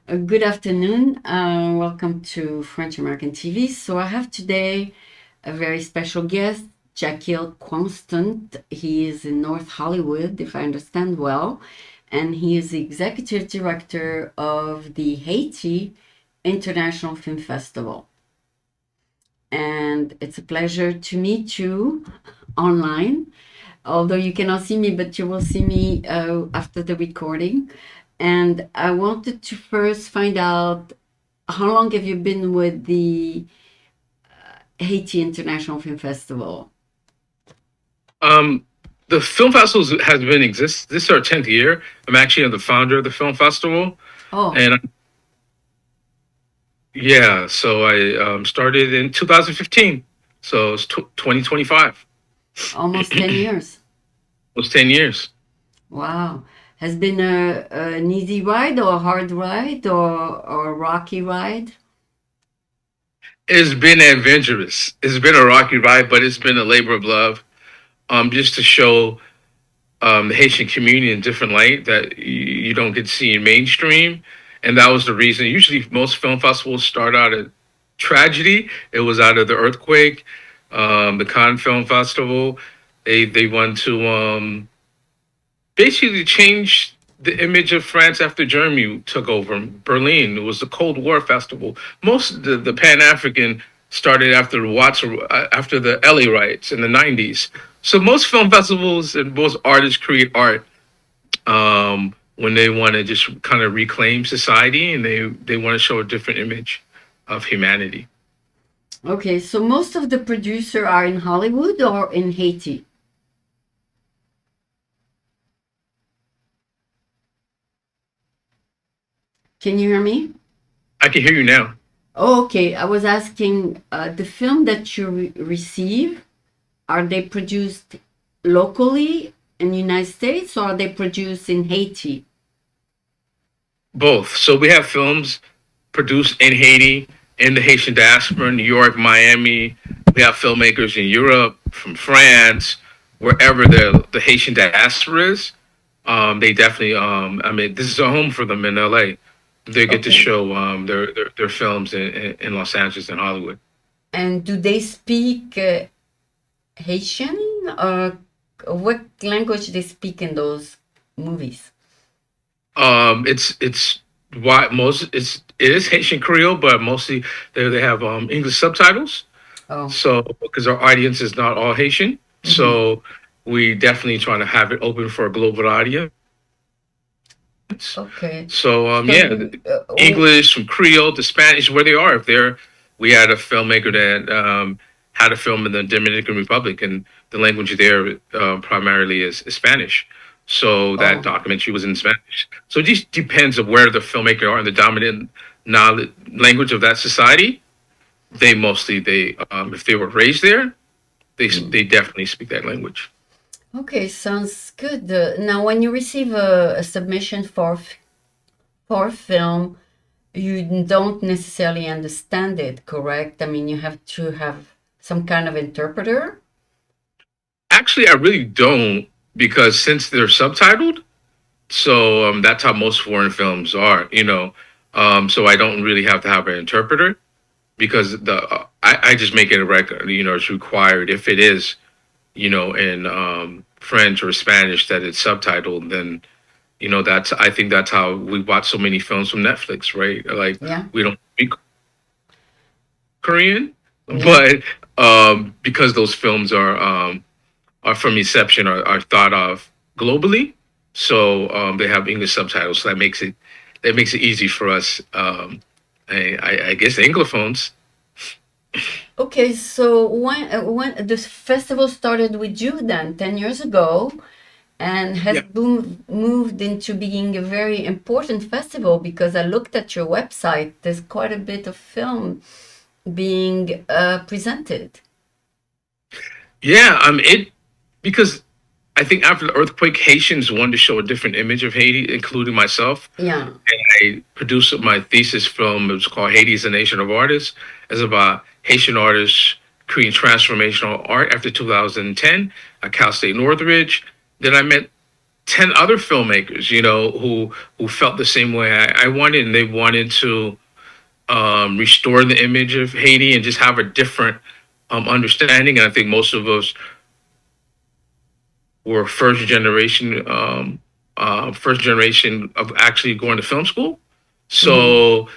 Good afternoon. Welcome to French American TV. So I have today a very special guest, Jacquil Constant. He is in North Hollywood, if I understand well, and he is the executive director of the Haiti International Film Festival. And it's a pleasure to meet you online, although you cannot see me, but you will see me after the recording. And I wanted to first find out, how long have you been with the Haiti International Film Festival? Um, the film festival has been exist. This is our 10th year. I'm actually the founder of the film festival, Oh, and yeah, so I started in 2015. So it's 2025. almost 10 years. Almost 10 years. Wow. Has been an easy ride or a hard ride or a rocky ride? It's been adventurous. It's been a rocky ride, but it's been a labor of love. Just to show the Haitian community in different light that you don't get to see in mainstream. And that was the reason. Usually, most film festivals start out at tragedy. It was out of the earthquake, the Cannes Film Festival. They want to basically change the image of France after Germany took over Berlin. It was the Cold War festival. Most of the Pan African started after after the LA riots in the 90s. So most film festivals and most artists create art when they want to just kind of reclaim society and they want to show a different image of humanity. Okay, so most of the producers are in Hollywood or in Haiti. Can you hear me? I can hear you now. Oh, okay. I was asking the film that you receive, are they produced locally in the United States or are they produced in Haiti? Both. So we have films produced in Haiti, in the Haitian diaspora, New York, Miami. We have filmmakers in Europe, from France, wherever the Haitian diaspora is. They definitely. I mean, this is a home for them in LA. They get to Okay. show their films in Los Angeles and Hollywood. And do they speak Haitian or what language they speak in those movies? It's why most it is Haitian Creole, but mostly they have English subtitles. Oh, So because our audience is not all Haitian, hmm. so we definitely trying to have it open for a global audience. Okay. So So yeah, you, English from Creole to Spanish, where they are. If they're, we had a filmmaker that had a film in the Dominican Republic, and the language there primarily is Spanish. So that oh, documentary was in Spanish. So it just depends of where the filmmaker are in the dominant knowledge language of that society. They mostly if they were raised there, mm. they definitely speak that language. Okay, sounds good. Now, when you receive a submission for film, you don't necessarily understand it, correct? I mean, you have to have some kind of interpreter. Actually, I really don't, because since they're subtitled, so that's how most foreign films are, you know. So I don't really have to have an interpreter because I just make it a record. You know, it's required. If it is, you know, in French or Spanish that it's subtitled, then you know that's I think that's how we watch so many films from Netflix, right? Like Yeah, we don't speak Korean, yeah. but because those films are from inception are thought of globally. So they have English subtitles. So that makes it easy for us. I guess Anglophones. Okay, so when the festival started with you then 10 years ago and has Yeah, moved into being a very important festival because I looked at your website, there's quite a bit of film being presented. yeah. It because I think after the earthquake, Haitians wanted to show a different image of Haiti, including myself. Yeah. I produced my thesis film. It was called Haiti is a Nation of Artists. It's about Haitian artists creating transformational art after 2010 at Cal State Northridge. Then I met 10 other filmmakers, who felt the same way I wanted, and they wanted to restore the image of Haiti and just have a different understanding. And I think most of us were first generation of actually going to film school. Mm-hmm. So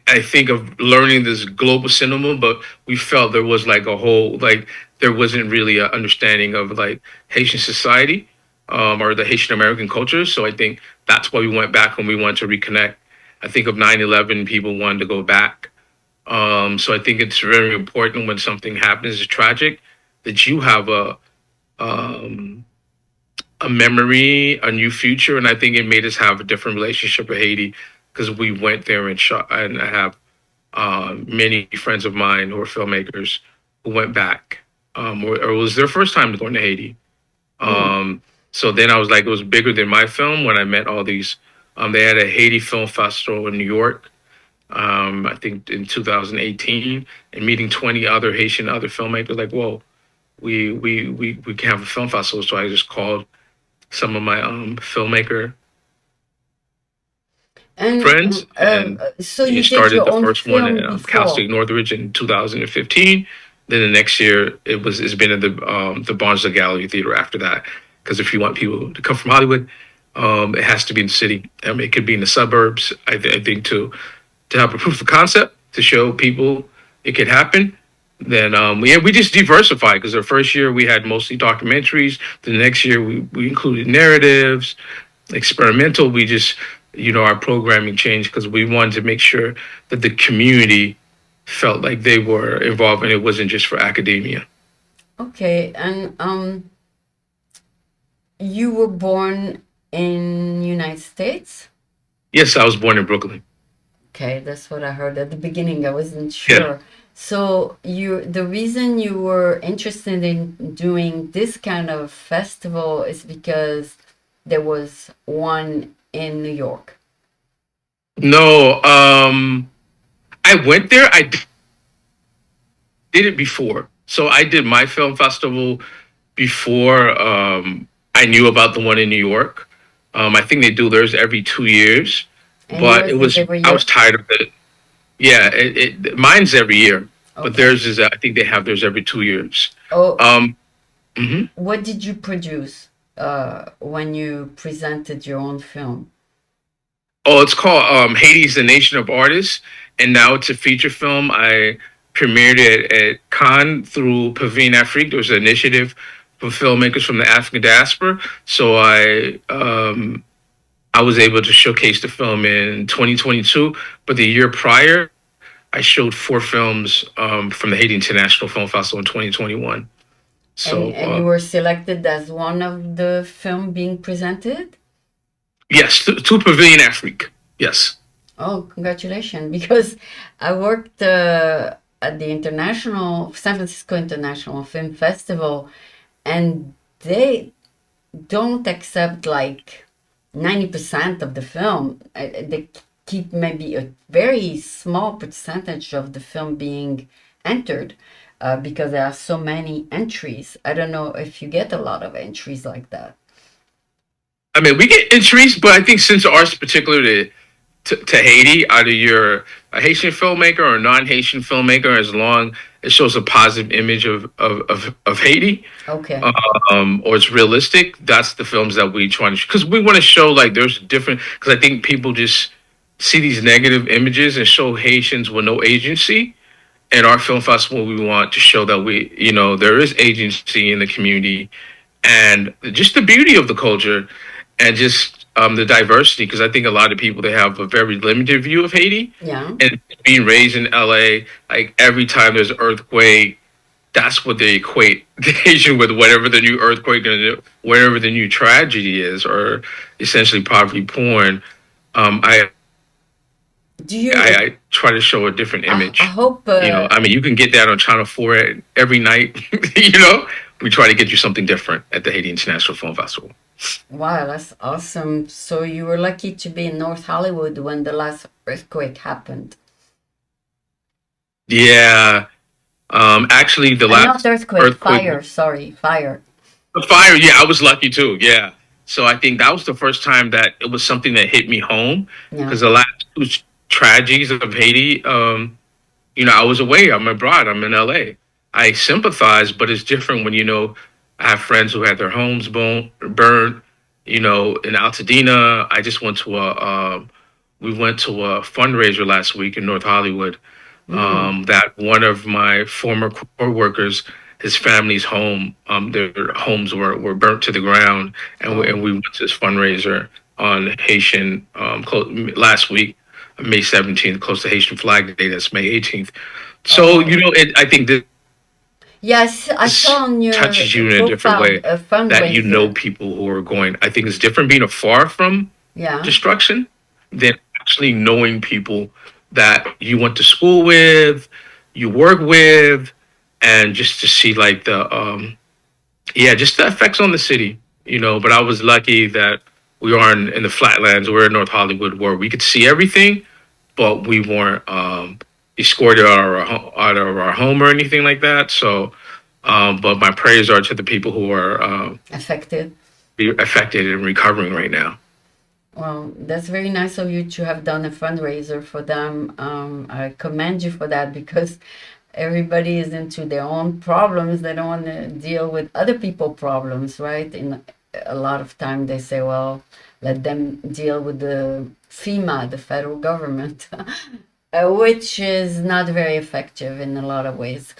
I think of learning this global cinema, but we felt there was like a whole like there wasn't really an understanding of like Haitian society, or the Haitian American culture. So I think that's why we went back when we wanted to reconnect. I think of 9/11, people wanted to go back. So I think it's very important when something happens is tragic that you have um, a memory, a new future, and I think it made us have a different relationship with Haiti because we went there and shot. And I have many friends of mine who are filmmakers who went back, or it was their first time going to Haiti. Mm. Um, so then I was like, it was bigger than my film when I met all these. They had a Haiti Film Festival in New York, I think in 2018, and meeting 20 other filmmakers. Like, whoa, we can have a film festival. So I just called some of my filmmaker And friends, and so we you did started your the own first one film at Cal before. State Northridge in 2015. Then the next year it's been at the Barnes Gallery Theater after that. Because if you want people to come from Hollywood, it has to be in the city. It could be in the suburbs. I think to have a proof of concept to show people it could happen. Then we just diversified because the first year we had mostly documentaries. The next year we included narratives, experimental. We just our programming changed because we wanted to make sure that the community felt like they were involved and it wasn't just for academia. Okay, and you were born in United States? Yes, I was born in Brooklyn. Okay, that's what I heard at the beginning. I wasn't Yeah. sure. So the reason you were interested in doing this kind of festival is because there was one in New York. No, I went there. Did it before. So I did my film festival before I knew about the one in New York. I think they do theirs every 2 years, And but yours is every I was year? tired of it. Yeah, mine's every year, but Okay. theirs is I think they have theirs every 2 years. Oh, Um, mhm. what did you produce when you presented your own film? Oh, it's called Haiti's the Nation of Artists, and now it's a feature film. I premiered it at Cannes through Pavine Afrique. There was an initiative for filmmakers from the African diaspora. So I was able to showcase the film in 2022. But the year prior, I showed four films from the Haiti International Film Festival in 2021. And So you were selected as one of the film being presented? yes, to Pavilion Afrique. Yes. Oh, congratulations! Because I worked at the International San Francisco International Film Festival, and they don't accept like 90% of the film. They keep maybe a very small percentage of the film being entered because there are so many entries. I don't know if you get a lot of entries like that. I mean, we get entries, but I think since ours particularly to Haiti, either you're a Haitian filmmaker or a non-Haitian filmmaker, as long it shows a positive image of Haiti, Okay. or it's realistic. That's the films that we try to because we want to show like there's different. Because I think people just see these negative images and show Haitians with no agency. In our film festival, we want to show that there is agency in the community and just the beauty of the culture and just the diversity. Because I think a lot of people they have a very limited view of Haiti, Yeah. and being raised in LA, like every time there's an earthquake, that's what they equate the Haitian with whatever the new earthquake or whatever the new tragedy is, or essentially poverty porn. I Do you? I try to show a different I image. hope. I mean, you can get that on Channel 4 every night. you know, we try to get you something different at the Haiti International Film Festival. Wow, that's awesome. So you were lucky to be in North Hollywood when the last earthquake happened. Yeah, actually, the And not last earthquake, earthquake. fire. Sorry, fire. The fire, yeah, I was lucky too. Yeah. So I think that was the first time that it was something that hit me home Yeah. because the last two tragedies of Haiti, I was away. I'm abroad. I'm in LA. I sympathize, but it's different when I have friends who had their homes burned. In Altadena, I just went to a we went to a fundraiser last week in North Hollywood. Mm. That one of my former co-workers, his family's their homes were burnt to the ground, and Oh. we went to this fundraiser on Haitian last week, May 17th, close to Haitian Flag Day. That's May 18th. So Oh. I think Yes, I this saw on your touches you in a different profile way a that fundraiser. people who are going. I think it's different being afar from Yeah. destruction than actually knowing people that you went to school with, you work with, and just to see like just the effects on the city. But I was lucky that we are in the flatlands. We're in North Hollywood where we could see everything, but we weren't escorted out of our home or anything like that. So, but my prayers are to the people who are Affected. be affected and recovering right now. Well, that's very nice of you to have done a fundraiser for them. I commend you for that because everybody is into their own problems. They don't want to deal with other people's problems, right? In a lot of time, they say, well, let them deal with the FEMA, the federal government, which is not very effective in a lot of ways.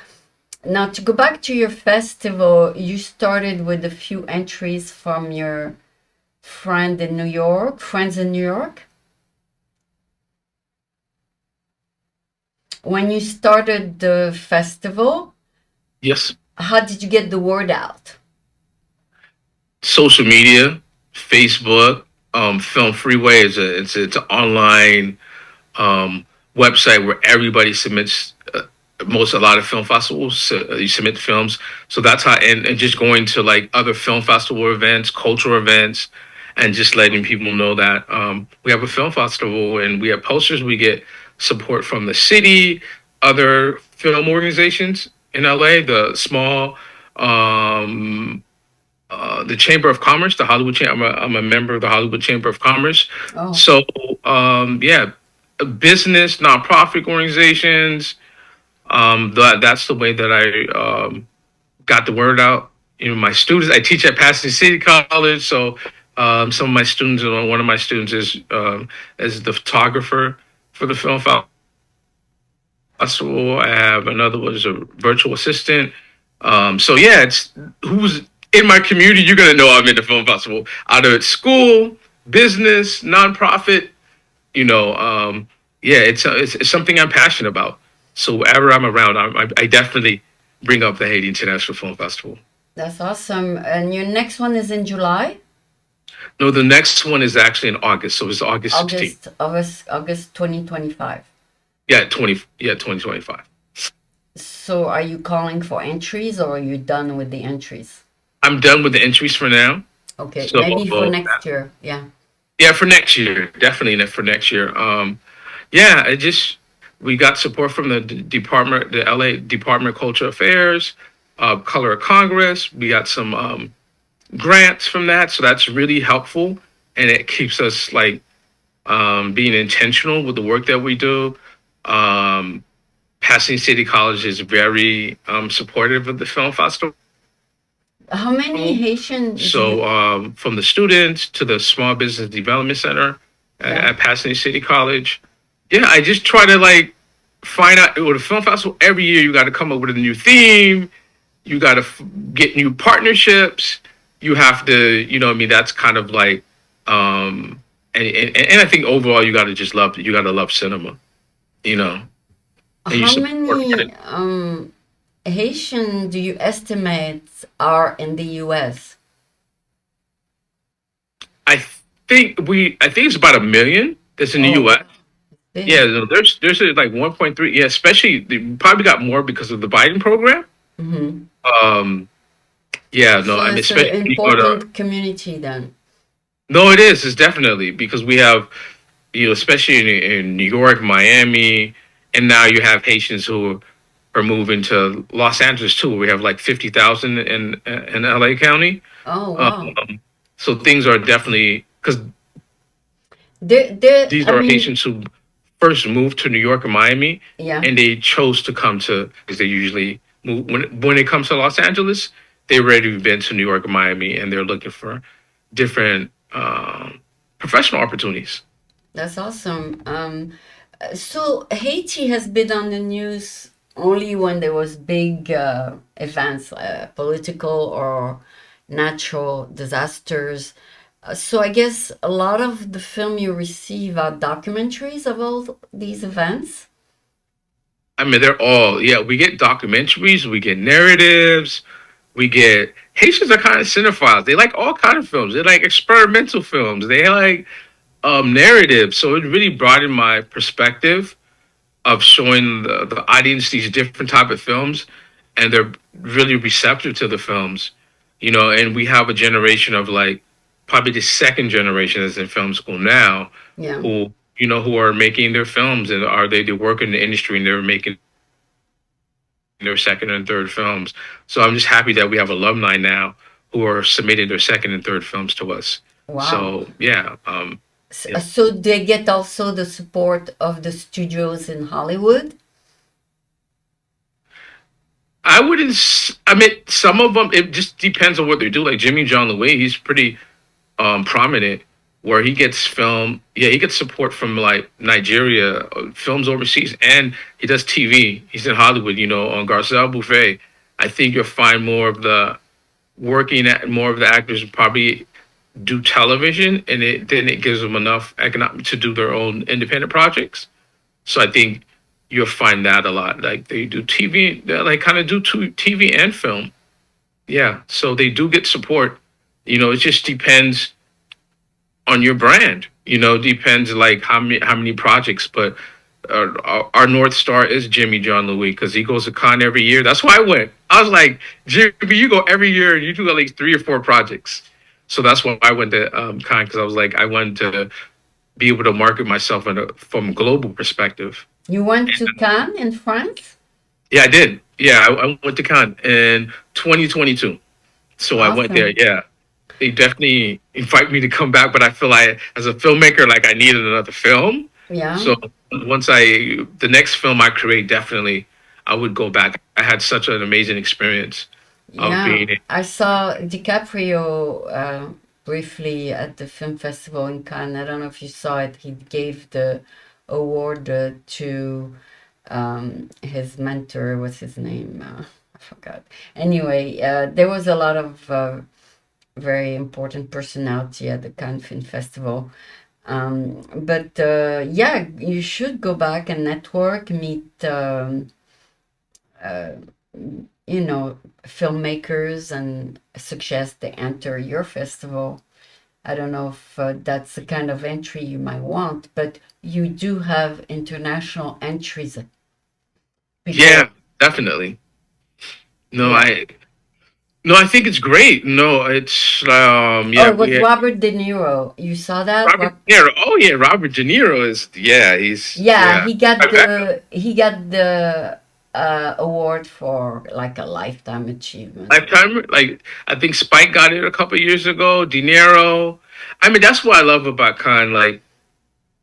Now, to go back to your festival, you started with a few entries from your friends in New York. When you started the festival, Yes, how did you get the word out? social media, Facebook, Film Freeway it's an online um, website where everybody submits a lot of film festivals. You submit films, so that's how. And just going to like other film festival events, cultural events, and just letting people know that we have a film festival and we have posters. We get support from the city, other film organizations in LA, the small. The Chamber of Commerce, the Hollywood Chamber. I'm a member of the Hollywood Chamber of Commerce. Oh, So, yeah, business, nonprofit organizations. That's the way that I got the word out. My students. I teach at Pasadena City College, so some of my students. One of my students is the photographer for the film festival. I have another one is a virtual assistant. So yeah, it's who's in my community. You're gonna know I'm in the film festival. Either it's school, business, nonprofit. You know, yeah, it's something I'm passionate about. So wherever I'm around, I definitely bring up the Haiti International Film Festival. that's awesome. And your next one is in July? No, the next one is actually in August. So it's August 16th. August 2025. Yeah, 2025. So are you calling for entries or are you done with the entries? I'm done with the entries for now. Okay, So maybe for next year. Yeah. yeah, for next year, definitely for next year. Yeah, we got support from the LA Department of Cultural Affairs, Color of Congress. We got some grants from that, so that's really helpful, and it keeps us like being intentional with the work that we do. Um, Pasadena City College is very supportive of the film festival. How many Haitian do you? So from the students to the Small Business Development Center Yeah. at Pasadena City College, yeah, I just try to like find out with a film festival every year. You got to come up with a new theme. You got to get new partnerships. You have to, what I mean, that's kind of like, and I think overall you got to just love. You got to love cinema, you know, and you How support many it. Haitian do you estimate are in the US? I think it's about 1 million that's in the Oh, U.S. Yeah, big. no, there's like 1.3. Yeah, especially they probably got more because of the Biden program. Hmm. Um, yeah, no, So I mean, it's an especially when you go to. important community then. No, it is. It's definitely because we have, especially in New York, Miami, and now you have Haitians who are moving to Los Angeles too. We have like 50,000 in LA County. Oh, wow. Um, so things are definitely because these I are mean, Haitians who first moved to New York and Miami, yeah, and they chose to come to because they usually move when it comes to Los Angeles. They already been to New York and Miami, and they're looking for different professional opportunities. that's awesome. So Haiti has been on the news only when there was big events, political or natural disasters. So I guess a lot of the film you receive are documentaries of all these events. I mean, they're all yeah. We get documentaries, we get narratives, we get Haitians are kind of cinephiles. They like all kind of films. They like experimental films. They like narratives. So it really broadened my perspective of showing the audience these different type of films, and they're really receptive to the films. And we have a generation of like probably the second generation that's in film school now, Yeah. who are making their films and they work in the industry and they're making their second and third films. So I'm just happy that we have alumni now who are submitting their second and third films to us. Wow. So yeah, yeah. So they get also the support of the studios in Hollywood. I wouldn't. I mean, some of them. It just depends on what they do. Like Jimmy John Louis, he's pretty prominent, where he gets film. Yeah, he gets support from like Nigeria, films overseas, and he does TV. He's in Hollywood. On Garcelle Buffet. I think you'll find more of the actors probably do television, and then it gives them enough economic to do their own independent projects. So I think you'll find that a lot. Like they do TV, they like kind of do TV and film. Yeah, so they do get support. It just depends on your brand. Depends like how many projects. But our North Star is Jimmy John Louis because he goes to con every year. That's why I went. I was like, Jimmy, you go every year and you do at least 3 or 4 projects. So that's why I went to con because I was like, I wanted to be able to market myself from a global perspective. You went to Cannes in France? Yeah, I did. Yeah, I went to Cannes in 2022. So I went there. Awesome. Yeah, they definitely invite me to come back, but I feel like as a filmmaker, like I needed another film. Yeah. So the next film I create, definitely I would go back. I had such an amazing experience of Yeah. being in. I saw DiCaprio briefly at the film festival in Cannes. I don't know if you saw it. He gave the award to his mentor. What's his name? I forgot. Anyway, there was a lot of very important personality at the Cannes Film Festival. But yeah, you should go back and network, meet, uh, filmmakers and suggest they enter your festival. I don't know if that's the kind of entry you might want, but you do have international entries. People, Yeah, definitely. No, yeah. I think it's great. No, it's Oh, yeah, it was Robert De Niro. You saw that? Robert De Niro. Oh yeah, Robert De Niro is yeah, he's Yeah, yeah. he got the award for like a lifetime achievement. Lifetime, like I think Spike got it a couple years ago. De Niro. I mean, that's what I love about Con. Like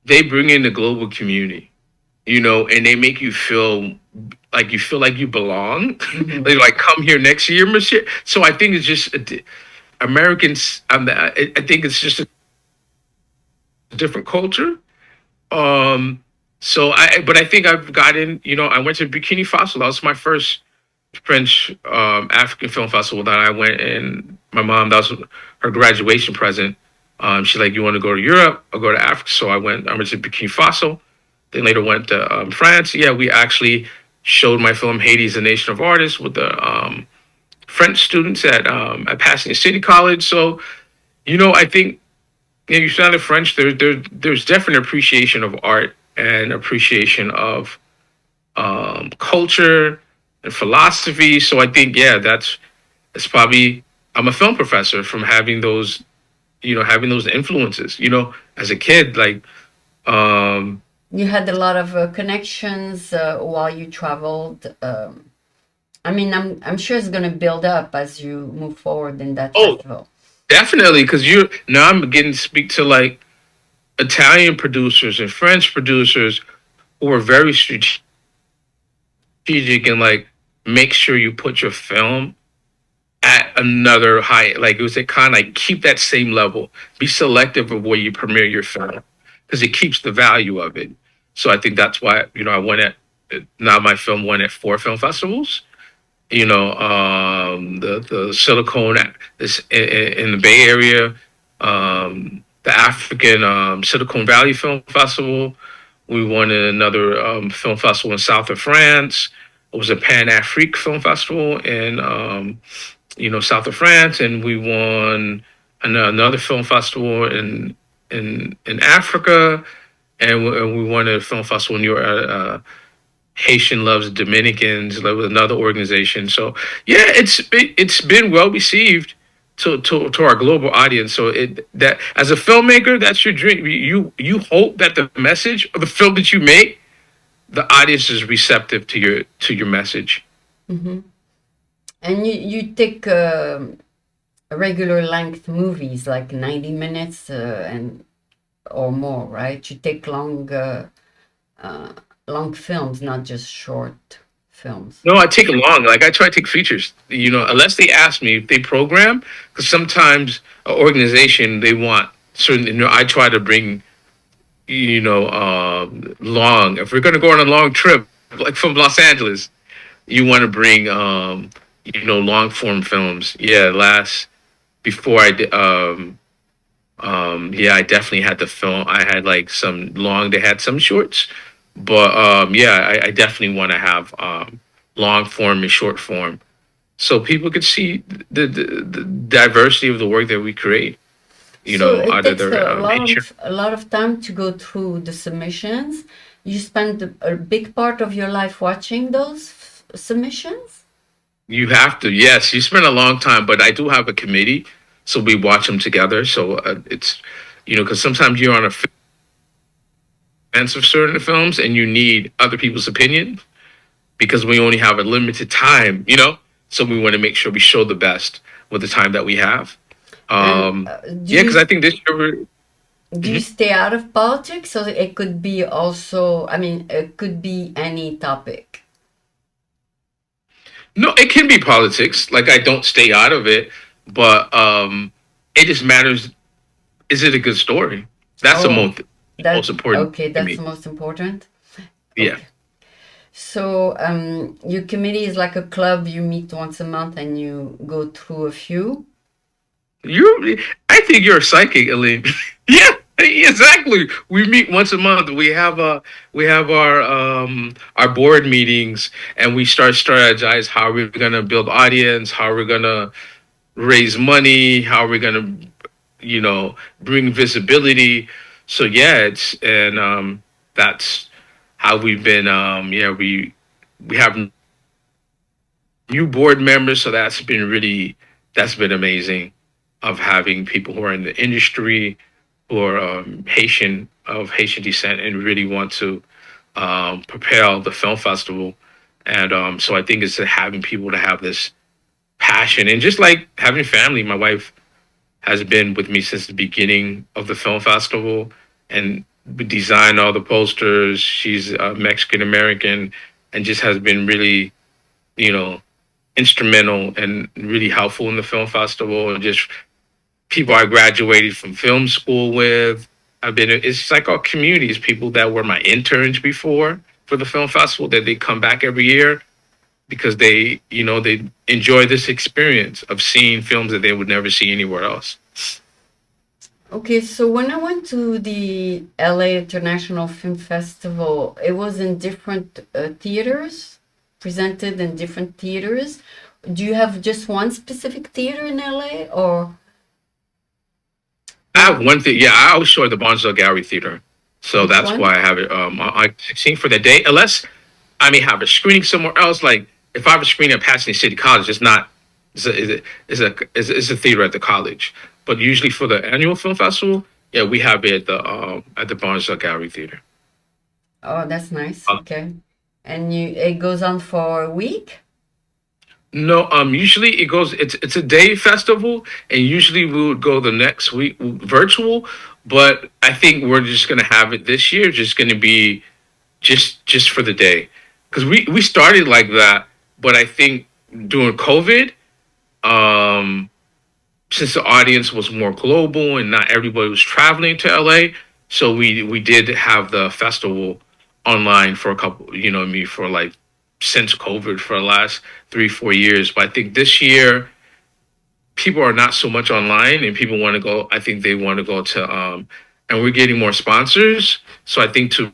they bring in the global community, and they make you feel like you belong. Hmm. They like come here next year, Monsieur. So I think it's just Americans. I think it's just a different culture. Um, but I think I've gotten. I went to Bikini Faso. That was my first French African film festival that I went and my mom, that was her graduation present. She's like, you want to go to Europe or go to Africa? So I went to Burkina Faso, then later went to France. Yeah, we actually showed my film Haiti's a Nation of Artists with the French students at Pasadena City College. So, I think you sounded French. There's definite appreciation of art and appreciation of culture and philosophy. So I think, yeah, it's probably I'm a film professor from having those influences. As a kid, like um, You had a lot of connections while you traveled. I mean, I'm sure it's going to build up as you move forward in that Oh, festival. definitely, because you now I'm getting to speak to like Italian producers and French producers who are very strategic and like make sure you put your film at another height. Like it was a kind of like keep that same level. Be selective of where you premiere your film because it keeps the value of it. So I think that's why I went at now my film went at 4 film festivals. The Silicon is in the Bay Area, the African Silicon Valley Film Festival. We won another film festival in south of France. It was a Pan Afrique Film Festival in south of France, and we won another film festival in Africa, and we won a film festival in New York. Haitian Loves Dominicans, like with another organization. So yeah, it's been well received to our global audience. So it that as a filmmaker, that's your dream. You hope that the message of the film that you make, the audience is receptive to your message. Hmm. And you take regular length movies like 90 minutes and or more, right? You take uh, long films, not just short films. No, I take it long. Like I try to take features. Unless they ask me if they program, because sometimes an organization they want certain. I try to bring long. If we're going to go on a long trip, like from Los Angeles, you want to bring, long form films. Yeah, last before I did, yeah, I definitely had the film. I had like some long. They had some shorts, but yeah, I definitely want to have long form and short form, so people could see the diversity of the work that we create. So it Either takes they're nature. a lot of time to go through the submissions. You spend a big part of your life watching those submissions. You have to, yes. You spend a long time, but I do have a committee, so we watch them together. So it's, because sometimes you're on a fence of certain films, and you need other people's opinion because we only have a limited time. So we want to make sure we show the best with the time that we have. And Yeah, because I think this year we're. do you Mhm. stay out of politics? So it could be also, I mean, it could be any topic. No, it can be politics. Like I don't stay out of it, but it just matters. Is it a good story? That's the Oh, most that important okay, to that's the me. most important. Yeah. Okay. So, your committee is like a club. You meet once a month and you go through a few. I think you're a psychic, Aline. Yeah, exactly. We meet once a month. We have our board meetings, and we start strategize how we're gonna build audience, how we're gonna raise money, how we're gonna bring visibility. So yeah, it's and that's how we've been. Yeah, we have new board members, so that's been amazing. Of having people who are in the industry, who are Haitian descent, and really want to propel the film festival. And so I think it's having people to have this passion, and just like having family. My wife has been with me since the beginning of the film festival, and we designed all the posters. She's Mexican American, and just has been really, you know, instrumental and really helpful in the film festival, and just people I graduated from film school with. It's like our communities, people that were my interns before for the film festival, that they come back every year because they enjoy this experience of seeing films that they would never see anywhere else. Okay, so when I went to the LA International Film Festival, it was in different theaters, presented in different theaters. Do you have just one specific theater in LA or I or have one thing. Yeah, I always show at the Bonzo Gallery Theater, so which that's why one? I have it. I 16 for the day, unless I may have a screening somewhere else. Like if I have a screening at Pasadena City College, it's not. It's a theater at the college, but usually for the annual film festival, yeah, we have it at the Bonzo Gallery Theater. Oh, that's nice. Okay. And it goes on for a week? No, usually it's a day festival, and usually we would go the next week virtual. But I think we're just gonna have it this year, just gonna be just for the day, because we started like that. But I think during COVID, um, since the audience was more global and not everybody was traveling to LA, so we did have the festival online for a couple, me for like since COVID for the last 3 4 years. But I think this year people are not so much online and people want to go. I think they want to go to and we're getting more sponsors. So I think to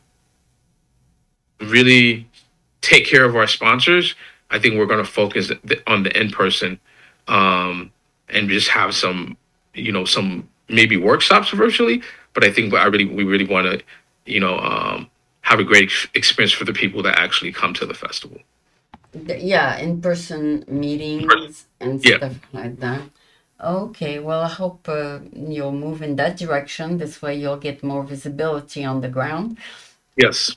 really take care of our sponsors, I think we're going to focus on the in person, um, and just have some, some maybe workshops virtually. But I think we really want to, have a great experience for the people that actually come to the festival. Yeah, in-person meetings and Yeah. stuff like that. Okay, well, I hope you'll move in that direction. This way you'll get more visibility on the ground. Yes.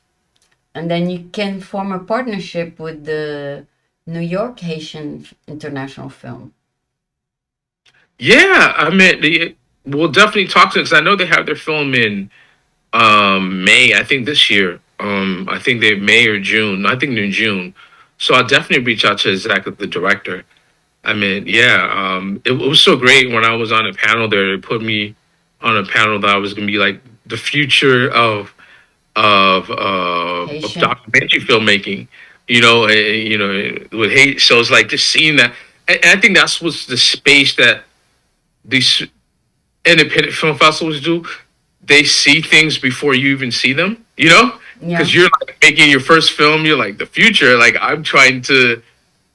And then you can form a partnership with the New York Haitian International Film. Yeah. I mean, we'll definitely talk to them because I know they have their film in May. I think this year. I think they May or June. I think in June. So I'll definitely reach out to exactly the director. I mean, yeah, it was so great when I was on a panel there. They put me on a panel that I was gonna be like the future of Haitian. documentary filmmaking. With hate. So it's like just seeing that, and I think that's what's the space that these independent film festivals do. They see things before you even see them. Yeah. Because you're like making your first film. You're like the future. Like I'm trying to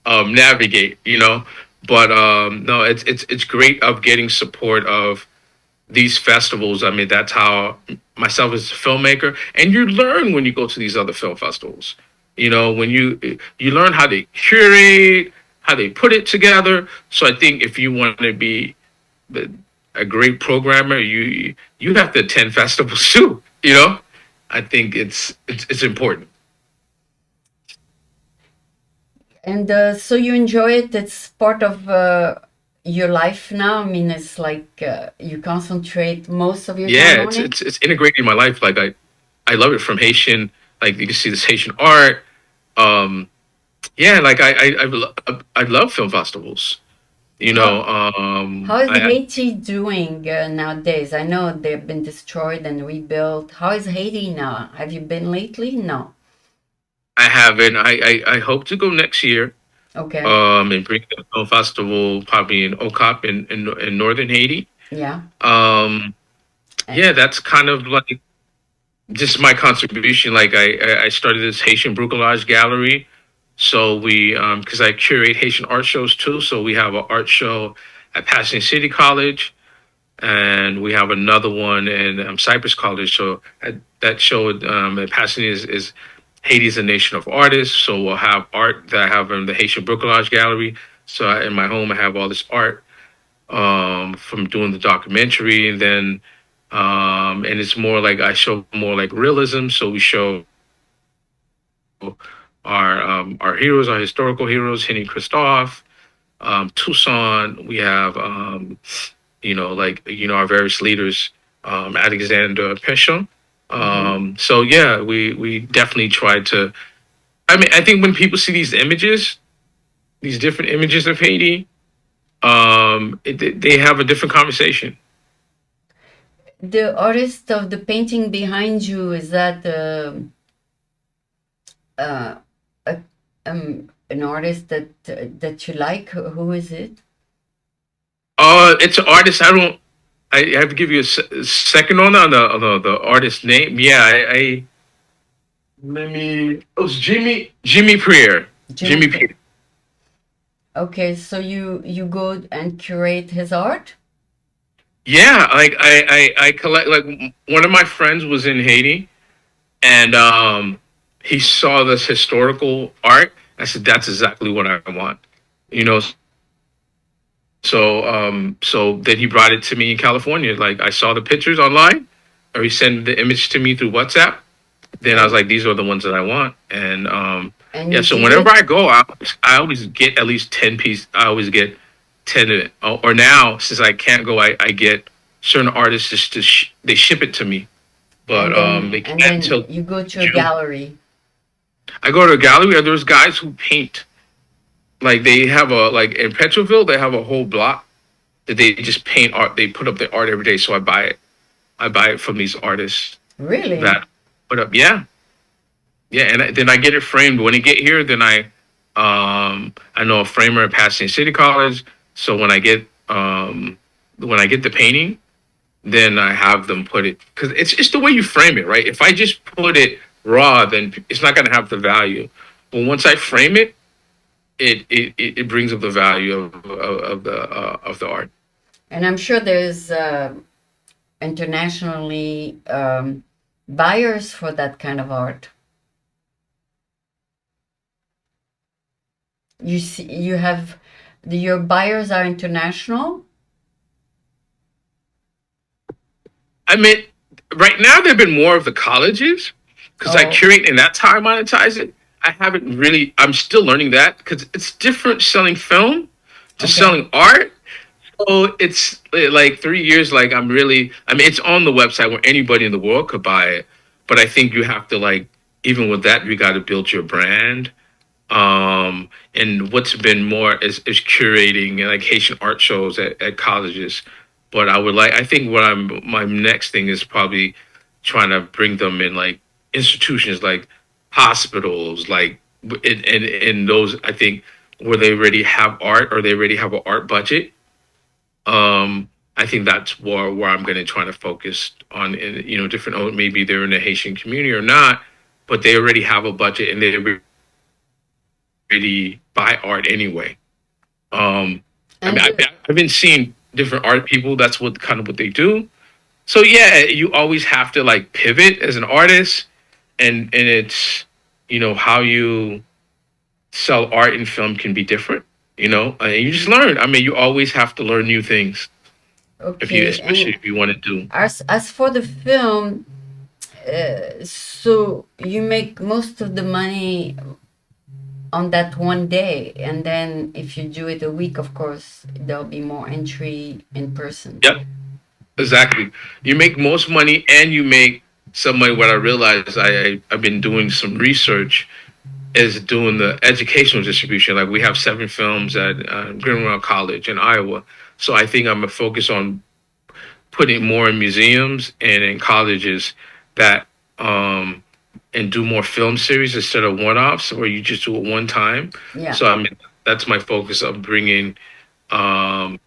navigate, But no, it's great of getting support of these festivals. I mean, that's how myself as a filmmaker, and you learn when you go to these other film festivals. When you learn how they curate, how they put it together. So I think if you want to be the, a great programmer, you have to attend festivals too. I think it's important. And so you enjoy it. It's part of your life now. I mean, it's like you concentrate most of your time Yeah, on it. it's integrated in my life. Like I love it from Haitian. Like you can see this Haitian art. Um, yeah, like I love film festivals. How how is I Haiti doing nowadays? I know they've been destroyed and rebuilt. How is Haiti now? Have you been lately? No. I haven't. I hope to go next year. Okay. And bring the film festival probably in Okap in northern Haiti. Yeah. Um, Uh, yeah, that's kind of like just my contribution. Like I started this Haitian bricolage gallery. So we, because I curate Haitian art shows too. So we have an art show at Pasadena City College, and we have another one in Cypress College. So that show at Pasadena is Haiti's a nation of artists. So we'll have art that I have in the Haitian bricolage gallery. So in my home, I have all this art from doing the documentary, and then and it's more like I show more like realism. So we show our heroes, our historical heroes, Henry Christophe, Toussaint. We have our various leaders, Alexander Peshon. mhm. So yeah, we definitely try to. I mean, I think when people see these images, these different images of Haiti, they have a different conversation. The artist of the painting behind you, is that uh, a, an artist that you like? Who is it? It's an artist. I have to give you a second on the artist name. Yeah, let me. It was Jimmy Prier. Jimmy. Jimmy Prier. Okay, so you go and curate his art? Yeah, like I collect. Like one of my friends was in Haiti, and he saw this historical art. I said, "That's exactly what I want." You know. So then he brought it to me in California. Like I saw the pictures online, or he sent the image to me through WhatsApp. then I was and like, these are the ones that I want. And and yeah, you so did whenever it. I go, I always get at least 10 pieces. I always get 10 of it. Or now, since I can't go, I get certain artists just they ship it to me, but they And can't then until you go to a June. gallery. I go to a gallery where there's guys who paint. Like they have a like in Petroville, they have a whole block that they just paint art. They put up their art every day, so I buy it. I buy it from these artists Really? that put up. Yeah, yeah, and then I get it framed. When it get here, then I know a framer at Pasadena City College. So when I get the painting, then I have them put it because it's the way you frame it, right? If I just put it raw, then it's not going to have the value. But once I frame it, it brings up the value of the art. And I'm sure there's internationally buyers for that kind of art. You see, you have your buyers are international. I mean, right now there've been more of the colleges because I Oh, curate and that's how I monetize it. I haven't really. I'm still learning that because it's different selling film to okay. selling art. So it's like 3 years. Like I'm really. I mean, it's on the website where anybody in the world could buy it. But I think you have to like. Even with that, you got to build your brand. And what's been more is curating like Haitian art shows at colleges. But I think what my next thing is probably trying to bring them in like institutions like hospitals, like in those I think where they already have art or they already have an art budget. I think that's where I'm going to try to focus on, different. Oh, maybe they're in the Haitian community or not, but they already have a budget and they already buy art anyway. I mean, And do, I've been seeing different art people. That's what kind of what they do. So yeah, you always have to like pivot as an artist, and it's how you sell art and film can be different. And you just learn. I mean, you always have to learn new things okay, especially and if you want to do. as for the film, so you make most of the money on that one day, and then if you do it a week, of course, there'll be more entry in person. Yep, exactly. You make most money, and you make some money. What I realized, I've been doing some research is doing the educational distribution. Like we have 7 films at Greenwell College in Iowa. So I think I'm gonna focus on putting more in museums and in colleges that and do more film series instead of one-offs where you just do it one time. Yeah, So I mean that's my focus of bringing um,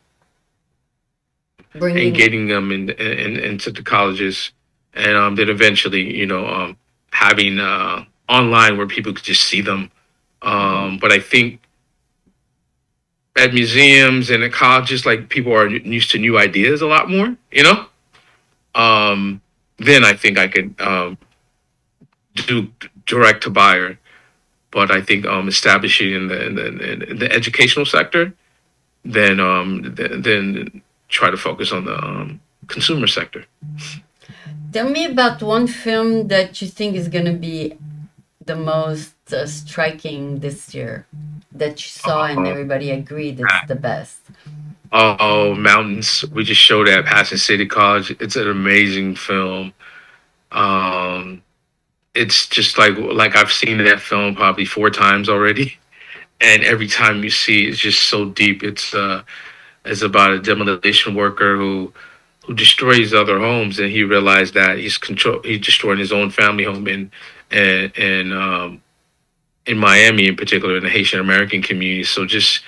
and bringing. getting them into the colleges, and then eventually having online where people could just see them. Mhm. But I think at museums and at colleges, like people are used to new ideas a lot more, um, then I think I could do direct to buyer. But I think establishing in the educational sector, then try to focus on the consumer sector. Tell me about one film that you think is going to be the most striking this year that you saw and Um, everybody agreed it's the best. oh, Mountains. We just showed at Pasadena City College. It's an amazing film. Um, it's just like I've seen that film probably 4 times already, and every time you see it, it's just so deep. It's about a demolition worker who destroys other homes, and he realized that he's destroying his own family home in Miami in particular in the Haitian American community. So just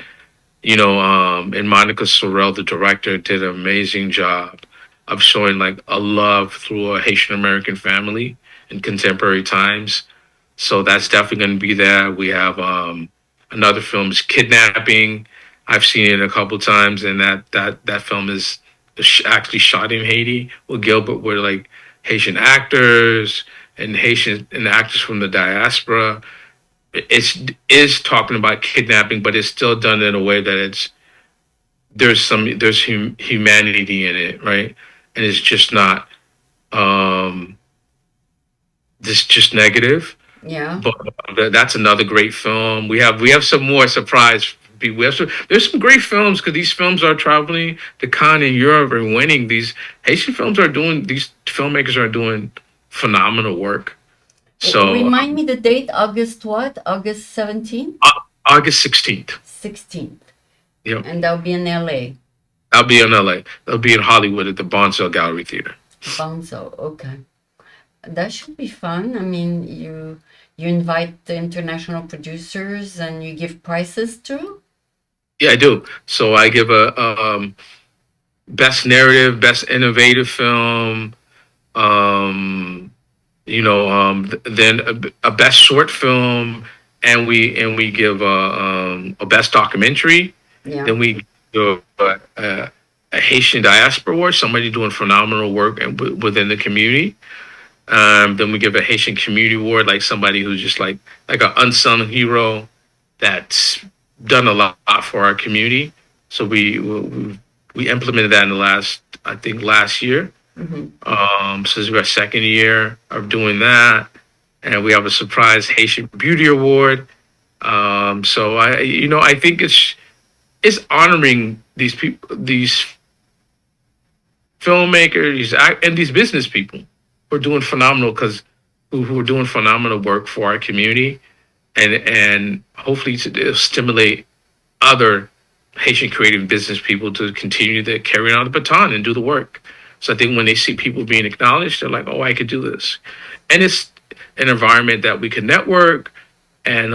and Monica Sorrell, the director, did an amazing job of showing like a love through a Haitian American family in contemporary times. So that's definitely going to be there. We have another film is Kidnapping. I've seen it a couple times, and that film is actually shot in Haiti with Gilbert, with like Haitian actors and Haitian and actors from the diaspora. It's is talking about kidnapping, but it's still done in a way that there's humanity in it, right? And it's just not um just negative. Yeah. But that's another great film. We have some more surprise. There's some great films because these films are traveling to Cannes in Europe and winning. These Haitian films are doing. These filmmakers are doing phenomenal work. So Remind me the date, August what? August 17th? August 16th. 16th. Yep, And that'll be in LA. I'll be in LA. I'll be in Hollywood at the Bonsall Gallery Theater. Bonzo. Okay. That should be fun. I mean, you invite the international producers and you give prizes too? Yeah, I do. So I give a best narrative, best innovative film. Um, then a best short film, and we give a best documentary. Yeah. Then we do a Haitian diaspora award, somebody doing phenomenal work within the community. Then we give a Haitian community award, like somebody who's just like an unsung hero that's done a lot for our community. So we implemented that in the I think last year. Hmm. So this is our second year of doing that, and we have a surprise Haitian Beauty Award. So I think it's honoring these people, these filmmakers, and these business people who are doing phenomenal who are doing phenomenal work for our community, and hopefully to stimulate other Haitian creative business people to continue to carry on the baton and do the work. So I think when they see people being acknowledged, they're like, "Oh, I could do this," and it's an environment that we can network, and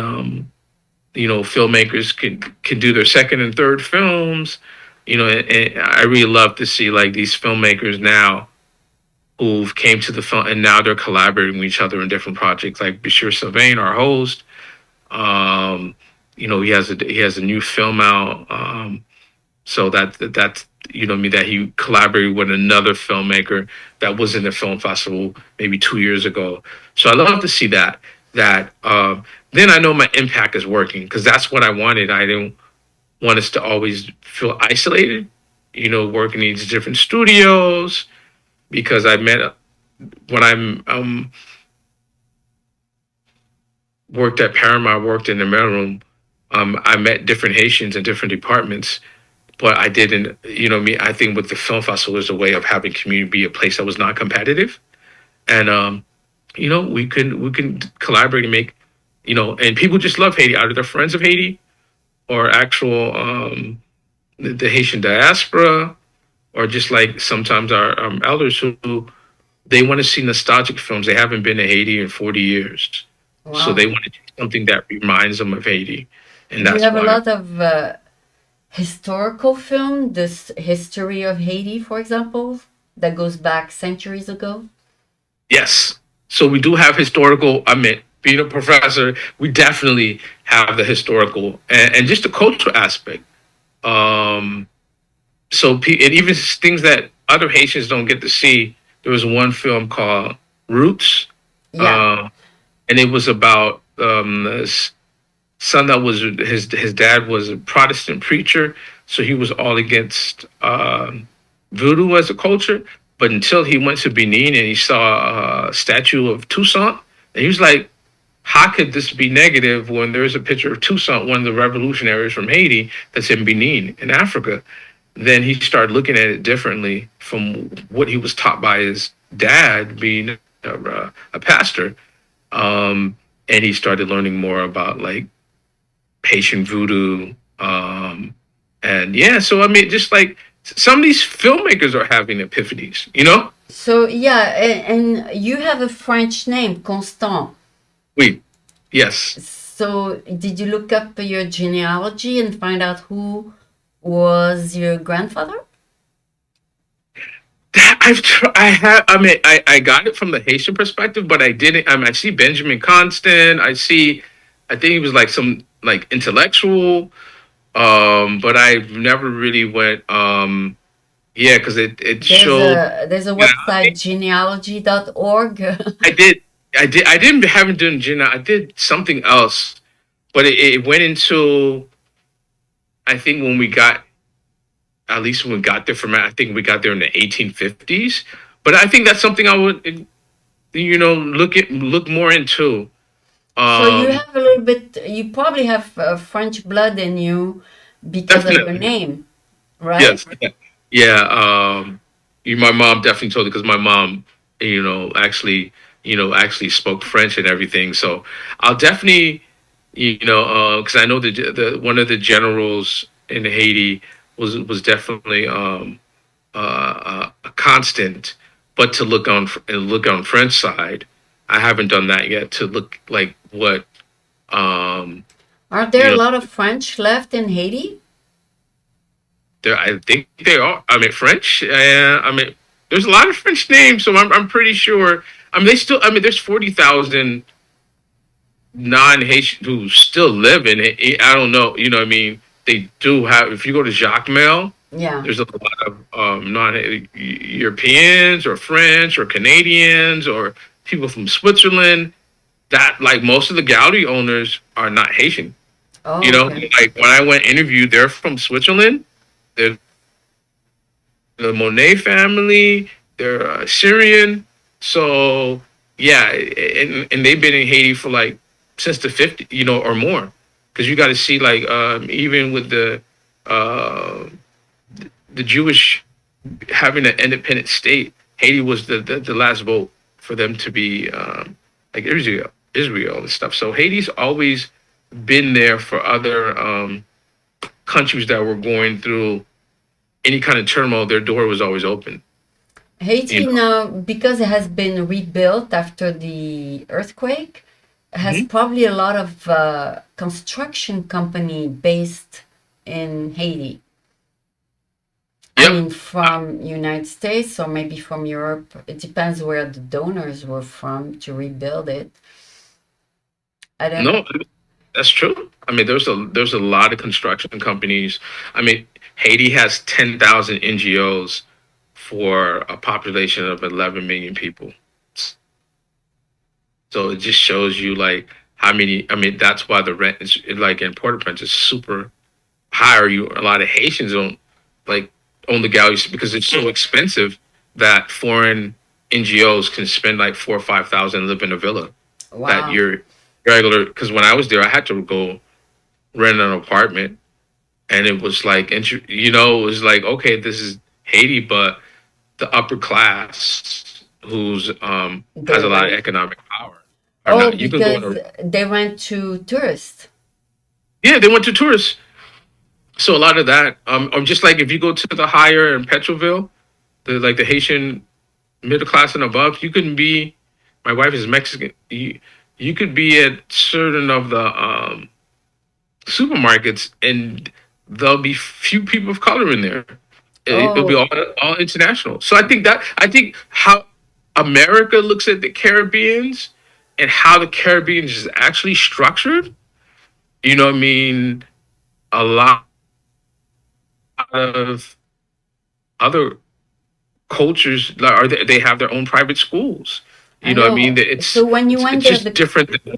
filmmakers can do their second and third films. And I really love to see like these filmmakers now who've came to the film and now they're collaborating with each other in different projects. Like Bashir Sylvain, our host, um, he has a new film out. So that's that he collaborated with another filmmaker that was in the film festival maybe 2 years ago. So I love to see that. That then I know my impact is working because that's what I wanted. I didn't want us to always feel isolated. Working in these different studios because I met when I'm worked at Paramount, worked in the mailroom. I met different Haitians in different departments, but I didn't. Me. I think with the film festival is a way of having community be a place that was not competitive, and we can collaborate and make, and people just love Haiti. Either they're friends of Haiti or actual the Haitian diaspora, or just like sometimes our elders who they want to see nostalgic films. They haven't been to Haiti in 40 years, so they Wow. want to see something that reminds them of Haiti, and Do you that's have a why. lot of historical film, this history of Haiti, for example, that goes back centuries ago? Yes. So we do have historical. I mean, being a professor, we definitely have the historical and just the cultural aspect. Um, and even things that other Haitians don't get to see. There was one film called Roots, Yeah. uh, and it was about this son that was his dad was a Protestant preacher, so he was all against voodoo as a culture. But until he went to Benin and he saw a statue of Toussaint, and he was like, "How could this be negative when there's a picture of Toussaint, one of the revolutionaries from Haiti, that's in Benin in Africa?" Then he started looking at it differently from what he was taught by his dad, being a pastor. Um, and he started learning more about like Haitian voodoo. And yeah, so I mean, just like some of these filmmakers are having epiphanies. So yeah, and you have a French name, Constant. We, yes. So did you look up your genealogy and find out who was your grandfather? I have, I mean, I got it from the Haitian perspective, but I didn't. I see Benjamin Constant. I think he was like some like intellectual, but I never really went, yeah, because it showed, There's a you know, website, genealogy.org. I did. I didn't haven't done Gina. I did something else, but it went into. I think when we got, at least when we got there from, I think we got there in the 1850s. But I think that's something I would. look more into. So you Um, have a little bit, you probably have French blood in you because of your Definitely, name, right? yes, yeah. Yeah, my mom definitely told it because my mom, actually spoke French and everything. So I'll definitely, because I know the one of the generals in Haiti was definitely a constant, but to look on French side, I haven't done that yet. To look like what um, Are there you a know lot of French left in Haiti? there. I think they are. I mean French. I mean there's a lot of French names, so I'm pretty sure. I mean they still. I mean there's 40,000 non-Haitian who still live in it. I don't know. You know what I mean? They do have. If you go to Jacquil, Yeah. there's a lot of non-Europeans or French or Canadians or people from Switzerland. That like most of the gallery owners are not Haitian. You Oh, know, okay. like when I went interview, they're from Switzerland. They're the Monet family. They're Syrian. So yeah, and they've been in Haiti for like since the 50s, or more. Because you got to see like even with uh, the Jewish having an independent state, Haiti was the last vote for them to be like Israel and stuff. So Haiti's always been there for other countries that were going through any kind of turmoil. Their door was always open. You Haiti know. now, because it has been rebuilt after the earthquake, has Mhm. probably a lot of construction company based in Haiti. I Yep. mean, from United States or maybe from Europe. It depends where the donors were from to rebuild it. I don't. No, that's true. I mean, there's a lot of construction companies. I mean, Haiti has 10,000 NGOs for a population of 11 million people. So it just shows you like how many. I mean, that's why the rent is like in Port-au-Prince is super high. Or you a lot of Haitians don't like own the galleries because it's so expensive that foreign NGOs can spend like 4 or 5 thousand and live in a villa that Wow. you're regular. Because when I was there, I had to go rent an apartment, and it was like, it was like okay, this is Haiti, but the upper class who's They has a lot of went. economic power are Oh, not. You can go because to they went to tourists. yeah, they went to tourists. So a lot of that, or just like if you go to the higher in Petroville, the Haitian middle class and above, you can be. My wife is Mexican. You could be at certain of the supermarkets, and there'll be few people of color in there. It'll be Oh, all international. So I think how America looks at the Caribbeans and how the Caribbean is actually structured. You know what I mean? A lot of other cultures are they have their own private schools. I You know what I mean? know. That So when you it's went there, just different than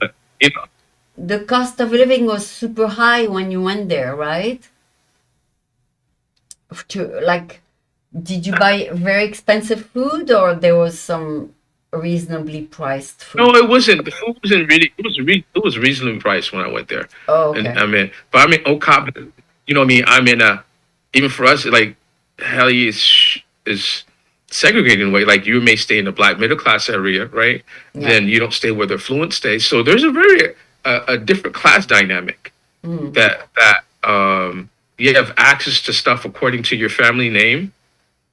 the cost of living was super high when you went there, right? To like, did you buy very expensive food or there was some reasonably priced No, food? it wasn't. The food wasn't really. It was reasonably priced when I went there, Oh, and okay. I mean, but I mean, Okab, you know what I mean. I'm in a even for us like Heli is segregated in a way. Like you may stay in the black middle class area, right? Yeah. Then you don't stay where the affluent stay. So there's a very a different class dynamic Mm. that you have access to stuff according to your family name.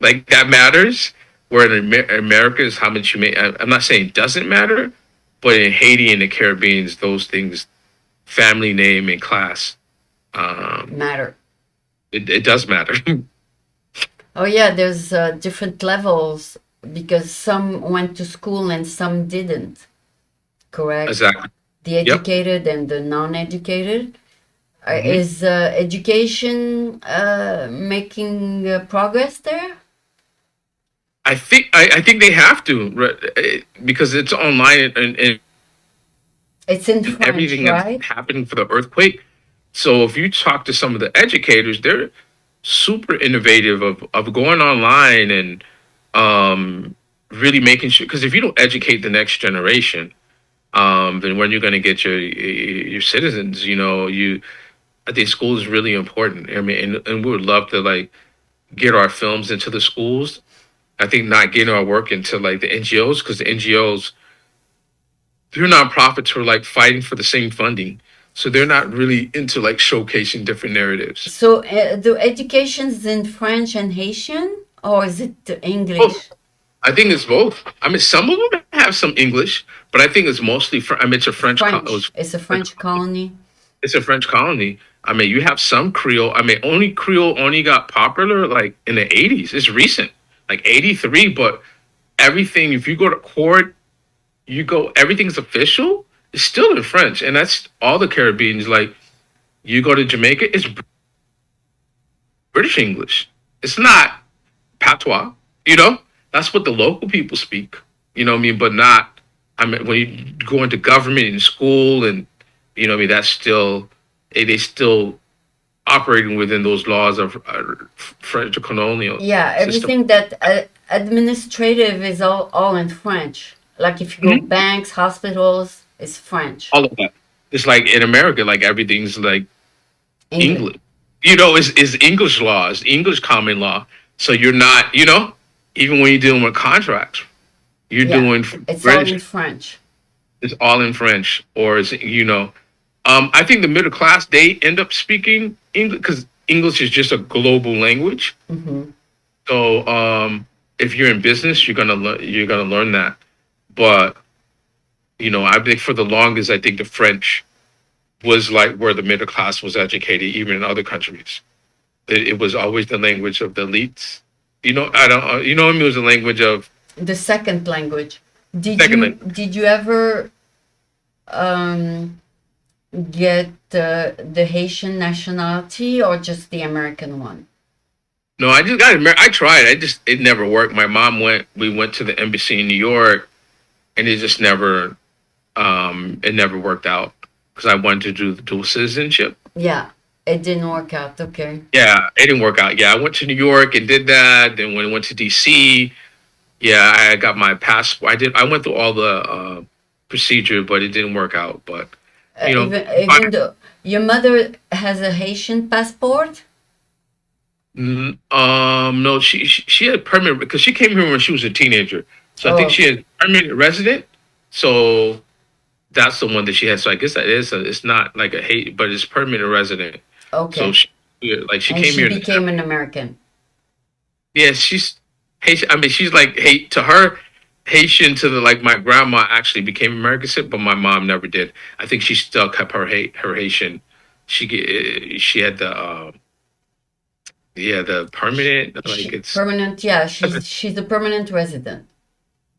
Like that matters. Where in America is how much you make. I'm not saying it doesn't matter, but in Haiti and the Caribbean, those things, family name and class, um, Matter. it does matter. Oh, yeah, there's different levels because some went to school and some didn't, correct? Exactly. The Yep. educated and the non-educated. hmm Is education making progress there? I think they have to because it's online and It's in and French, everything that's right? happening for the earthquake. So if you talk to some of the educators, they're super innovative of going online and um, really making sure, because if you don't educate the next generation, then when you're going to get your citizens, I think school is really important. I mean, and we would love to like get our films into the schools. I think not getting our work into like the NGOs, because the NGOs, they're nonprofits who are like fighting for the same funding. So they're not really into like showcasing different narratives. So the education's in French and Haitian, or is it Oh, English? I think it's both. I mean, some of them have some English, but I think it's mostly. I mean, it's a it French. was It's a French. French colony. It's a French colony. I mean, you have some Creole. I mean, only Creole only got popular like in the '80s. It's recent, like '83. But everything, if you go to court, everything's official. It's still in French, and that's all the Caribbeans. Like you go to Jamaica, it's British English. It's not patois. You know, that's what the local people speak. You know what I mean? But not. I mean, when you go into government and school, and I mean, that's still they still operating within those laws of French colonial Yeah, system. everything that administrative is all in French. Like if you go Mhm. banks, hospitals, it's French. All of that. It's like in America, like everything's like English. English. Is English law, is English common law. So you're not, even when you're dealing with contracts, you're Yeah, doing it's all in British. French. It's all in French, or I think the middle class they end up speaking English because English is just a global language. Hmm. So if you're in business, you're gonna learn that. But I think for the longest, I think the French was like where the middle class was educated, even in other countries. It was always the language of the elites. I don't. What I mean, it was the language of The second language. Did second you language. did you ever um, get the Haitian nationality or just the American one? No, I just got. I tried. It never worked. My mom went. We went to the embassy in New York, and it just never. It never worked out because I wanted to do the dual citizenship. Yeah, it didn't work out. Okay. Yeah, it didn't work out. Yeah, I went to New York and did that. Then when I went to DC, yeah, I got my passport. I went through all the procedure, but it didn't work out. But you know, Even though your mother has a Haitian passport. no, she had permanent because she came here when she was a teenager. So I think Oh, she had permanent resident. So that's the one that she has. So I guess that is. It's not like a hate, but it's permanent resident. So okay. she And came she here in the became an American. Yeah, she's Haitian. I mean, she's like hate to her Haitian to the like my grandma actually became American citizen, but my mom never did. I think she still kept her Haitian. She had the permanent like She it's permanent. Yeah, she's a permanent resident,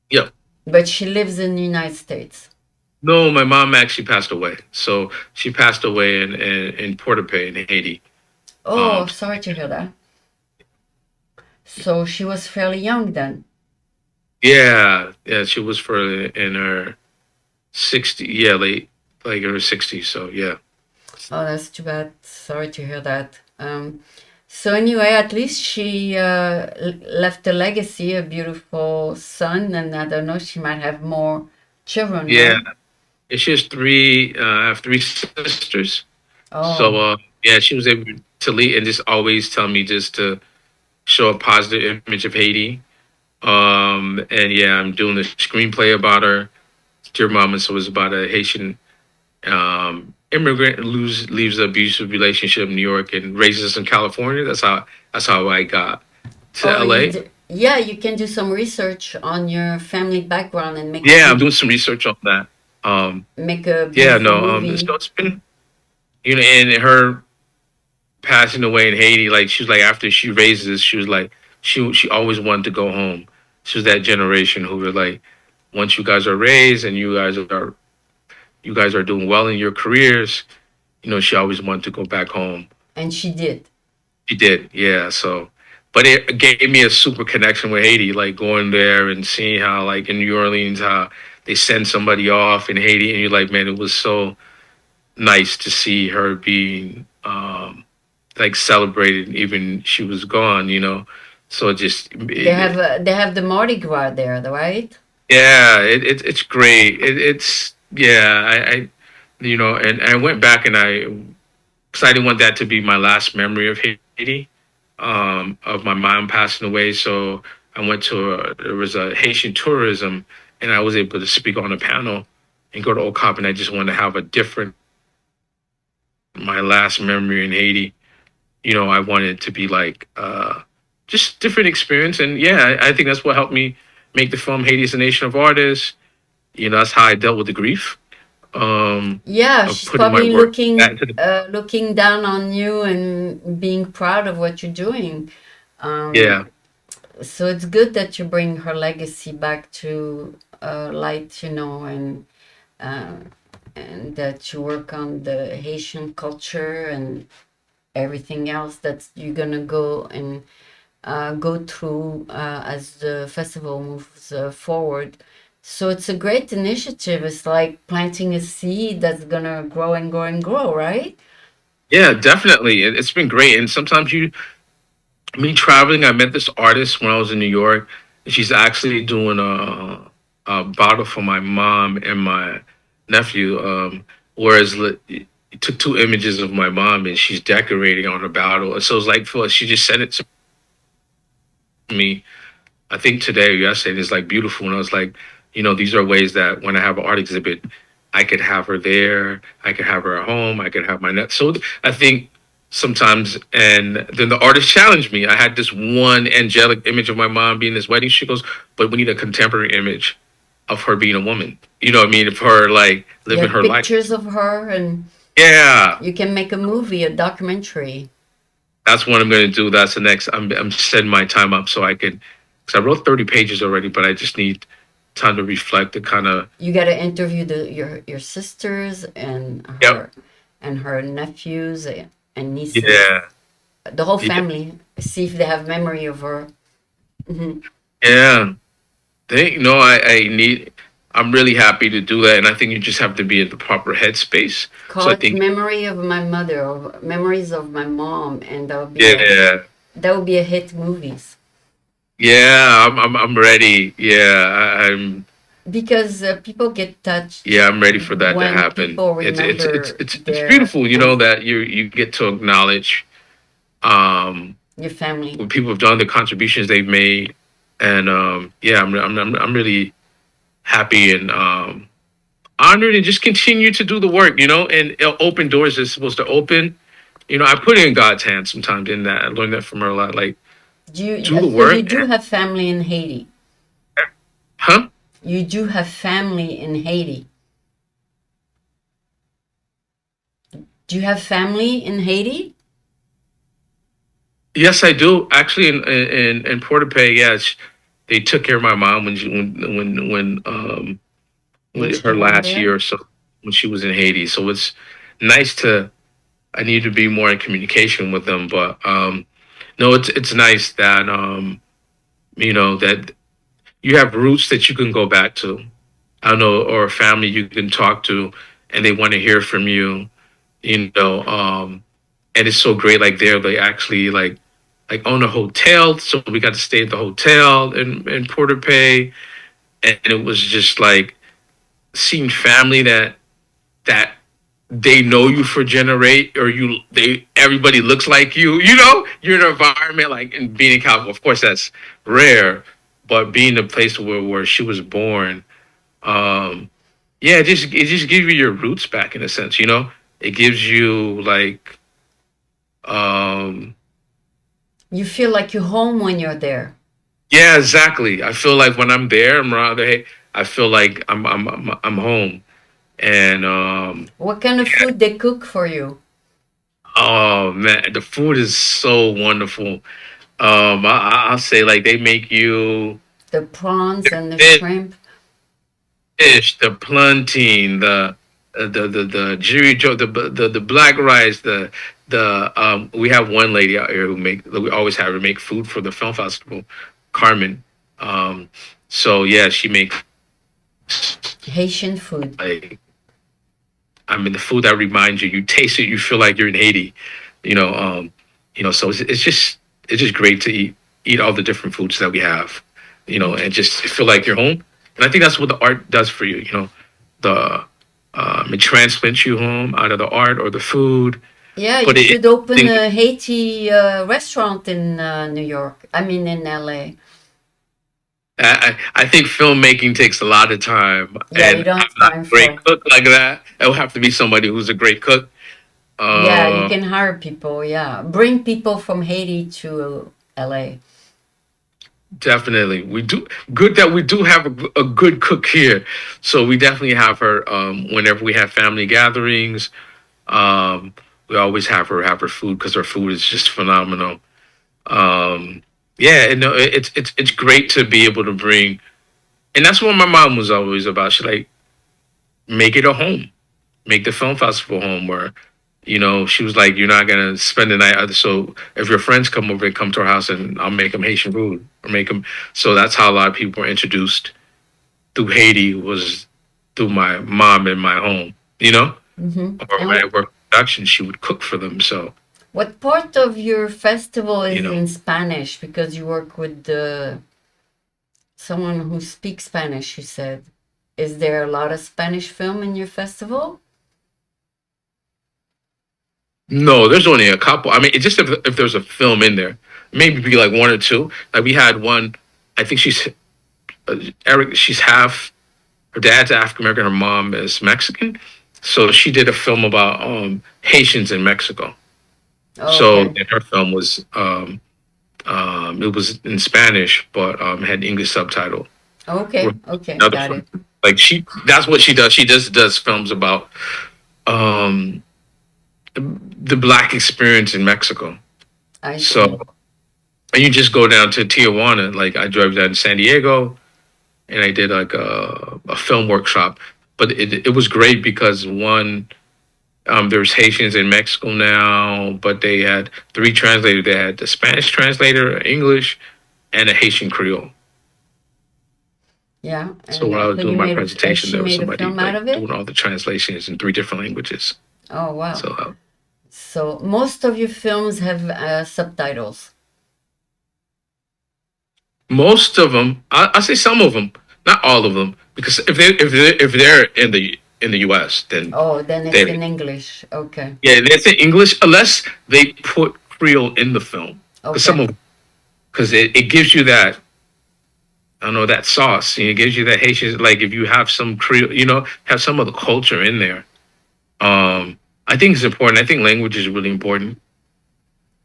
yeah. but she lives in the United States. No, my mom actually passed away. So she passed away in Port-au-Paix in Haiti. Oh, Um, sorry to hear that. So she was fairly young then. yeah, she was for in her 60, yeah, late like in her 60s. So yeah. Oh, that's too bad. Sorry to hear that. So anyway, at least she left a legacy, a beautiful son, and I don't know, she might have more children, Yeah, right? and she has three. I have three sisters. So Oh, yeah, she was able to lead and just always tell me just to show a positive image of Haiti. And yeah, I'm doing the screenplay about her, Dear Mama. So it's about a Haitian immigrant who leaves an abusive relationship in New York and raises in California. That's how I got to oh, LA. yeah, you can do some research on your family background and Yeah, I'm doing some research on that. Um, make a yeah, beautiful no, movie. so it's been and her passing away in Haiti, like she was like after she raises, she was like she always wanted to go home. She was that generation who were like, once you guys are raised and you guys are doing well in your careers, she always wanted to go back home. And she did. She did, yeah. So, but it gave me a super connection with Haiti, like going there and seeing how, like in New Orleans, how they send somebody off in Haiti, and you're like, man, it was so nice to see her being like celebrated even she was gone. So it just They have the Mardi Gras there, right? yeah, it's great. It's yeah, I and I went back and I because I didn't want that to be my last memory of Haiti, of my mom passing away. So I went to there was a Haitian tourism, and I was able to speak on a panel and go to OCOP, and I just wanted to have a different my last memory in Haiti. I wanted it to be like just different experience, and yeah, I think that's what helped me make the film Haiti is a Nation of Artists. That's how I dealt with the grief Yeah, of she's putting my probably work back into the looking down on you and being proud of what you're doing. yeah. Um, so it's good that you bring her legacy back to light, uh, and that you work on the Haitian culture and everything else that you're gonna go and go through as the festival moves forward. So it's a great initiative. It's like planting a seed that's gonna grow and grow and grow, right? Yeah, definitely. It's been great. And sometimes me traveling, I met this artist when I was in New York. And she's actually doing a bottle for my mom and my nephew. Whereas took two images of my mom and she's decorating on her bottle. And so it's like, she just sent it to me I think today or yesterday is like beautiful. And I was like, these are ways that when I have an art exhibit, I could have her there, I could have her at home, I could have my net. So I think sometimes, and then the artist challenged me. I had this one angelic image of my mom being this wedding. She goes, but we need a contemporary image of her being a woman. You know what I mean? Of her like You living have her life. pictures of her, and Yeah, you can make a movie, a documentary. that's what I'm going to do. That's the next. I'm setting my time up so I can, because I wrote 30 pages already, but I just need time to reflect and kind of. You got to interview your sisters and Yep. her nephews and nieces, Yeah. the whole Yeah. family. See if they have memory of her. Hmm. Yeah. They no, I need. I'm really happy to do that, and I think you just have to be in the proper headspace. Call So I it think, memory of my mother or memories of my mom, and yeah, that would be a hit movies. yeah, I'm ready. Yeah, Because people get touched yeah, I'm ready for that to when happen. people It's remember it's beautiful, that you get to acknowledge um your family. what people have done, the contributions they've made, and yeah, I'm really happy and honored, and just continue to do the work, and open doors is supposed to open. I put it in God's hands sometimes. In that, I learned that from her a lot. Like, do the So you work, do have family in Haiti. huh? You do have family in Haiti. Do you have family in Haiti? Yes, I do. Actually, in Porta Pay, yes, they took care of my mom when When when she her went last there? year or so when she was in Haiti. So it's nice to. I need to be more in communication with them, but no, it's nice that that you have roots that you can go back to. I don't know, or a family you can talk to, and they want to hear from you. You know, and it's so great. Like they actually like own a hotel, so we got to stay at the hotel in Porter Pay, and it was just like seeing family that they know you for generate or they everybody looks like you're in an environment like and being in California. Of course, that's rare, but being a place where she was born, um, yeah, it just gives you your roots back in a sense. It gives you like um You feel like you're home when you're there. yeah, exactly. I feel like when I'm there, I'm around there. I feel like I'm home, and What kind of food they cook for you? oh man, the food is so wonderful. I'll say like they make you The prawns and the fish, shrimp. the plantain, the jiri the black rice, the we have one lady out here we always have her make food for the film festival, Carmen. Um, so yeah, she makes Haitian food. like the food that reminds you. You taste it, you feel like you're in Haiti. You know, so it's just great to eat. eat all the different foods that we have, and just feel like you're home. And I think that's what the art does for you. The it transplants you home out of the art or the food. Yeah, But you it, should open think, a Haiti restaurant in New York. I mean, in LA. I think filmmaking takes a lot of time, Yeah, you and don't I'm have not time a great for. cook like that. It will have to be somebody who's a great cook. Yeah, you Uh, can hire people. Yeah, bring people from Haiti to LA. Definitely, we do good that we do have a good cook here. So we definitely have her whenever we have family gatherings. Um, we always have her food because her food is just phenomenal. Um, yeah, and no, it's great to be able to bring, and that's what my mom was always about. She like make it a home, make the film festival home where she was like, you're not gonna spend the night. So if your friends come over and come to our house, and I'll make them Haitian food or make them. So that's how a lot of people were introduced through Haiti was through my mom in my home. Or when I And worked production, she would cook for them. So what part of your festival you is know, in Spanish? Because you work with someone who speaks Spanish, you said. Is there a lot of Spanish film in your festival? no, there's only a couple. I mean, it just if there's a film in there, maybe be like one or two. Like we had one. I think Eric. She's half. Her dad's African American. Her mom is Mexican. So she did a film about Haitians in Mexico. So Okay. then her film was it was in Spanish, but had English subtitle. Okay. Okay. Another Got film, it. like that's what she does. She just does films about um, the black experience in Mexico. I So see. and you just go down to Tijuana. Like I drove down to San Diego, and I did like a film workshop. But it was great because one, there's Haitians in Mexico now, but they had three translators. They had the Spanish translator, English, and a Haitian Creole. Yeah. So And when I was so you doing my made presentation, she there was made a somebody film out like of it? doing all the translations in three different languages. Oh, wow. So So most of your films have subtitles. most of them, I say some of them, not all of them, because if they're in the U.S., then Oh, then it's they in English. Okay. yeah, they say English unless they put Creole in the film, because Okay. it gives you that, I don't know, that sauce. It gives you that Haitian, like if you have some Creole, have some of the culture in there. I think it's important. I think language is really important.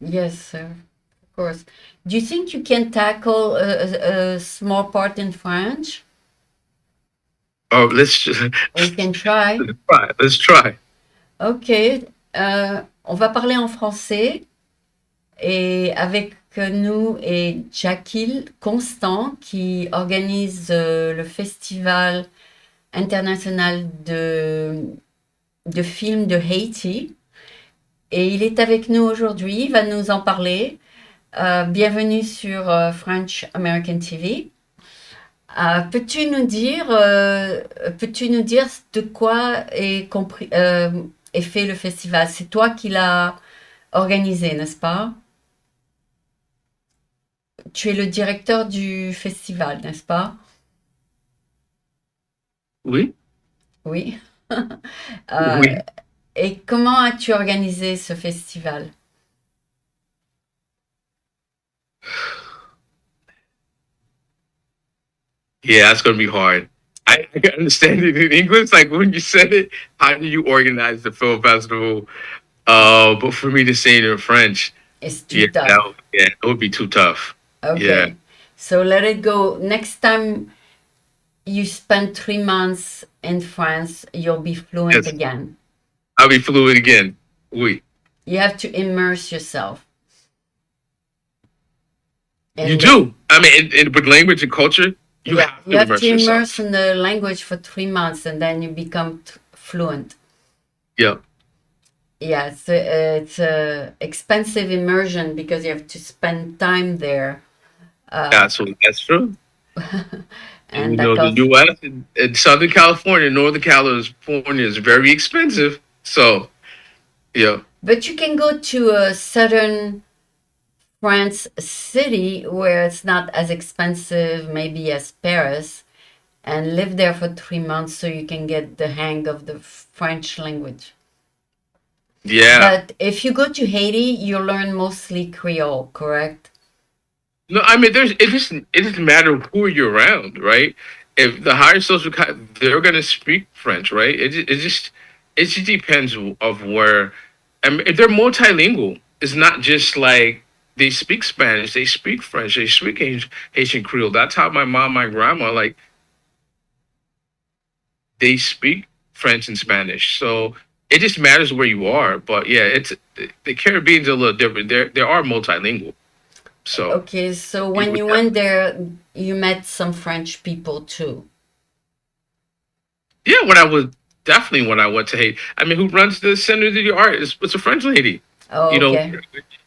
Yes, sir. Of course. Do you think you can tackle a small part in French? Oh, let's just We can try. let's try. Let's try. Ok. On va parler en français et avec nous est Jacquil Constant qui organise le festival international de films de Haïti. Et il est avec nous aujourd'hui, il va nous en parler. Bienvenue sur French American TV. Peux-tu nous dire de quoi est fait le festival? C'est toi qui l'as organisé, n'est-ce pas? Tu es le directeur du festival, n'est-ce pas? Oui, Oui. Euh, oui. et comment as-tu organisé ce festival? Yeah, that's gonna be hard. I can understand it in English, like when you said it. How do you organize the film festival? But for me to say it in French, It's too yeah, tough. it would be too tough. Yeah, Okay. So let it go. Next time you spend 3 months in France, you'll be fluent yes, again. I'll be fluid again. Oui, You have to immerse yourself you in the, do. I mean, with language and culture, you yeah, have you to have to immerse immerse yourself. in the language for 3 months and then you become fluent. Yeah, Yeah, it's a expensive immersion because you have to spend time there. Uh, that's true. And and that the costs. U.S. and Southern California, Northern California is very expensive. So yeah, But you can go to a southern France city where it's not as expensive, maybe as Paris, and live there for 3 months so you can get the hang of the French language. Yeah. But if you go to Haiti, you learn mostly Creole, correct? No, I mean, it doesn't matter who you're around, right? If the higher social, they're gonna speak French, right? It just depends of where. I mean, if they're multilingual, it's not just like they speak Spanish, they speak French, they speak Haitian Creole. That's how my mom, my grandma, like they speak French and Spanish. So it just matters where you are. But yeah, it's the Caribbean's a little different. They are multilingual. So Okay, so you when would you have, went there, you met some French people too. yeah. When I went to Haiti, I mean, who runs the Center of the Art? It's a French lady, Oh, you know, okay.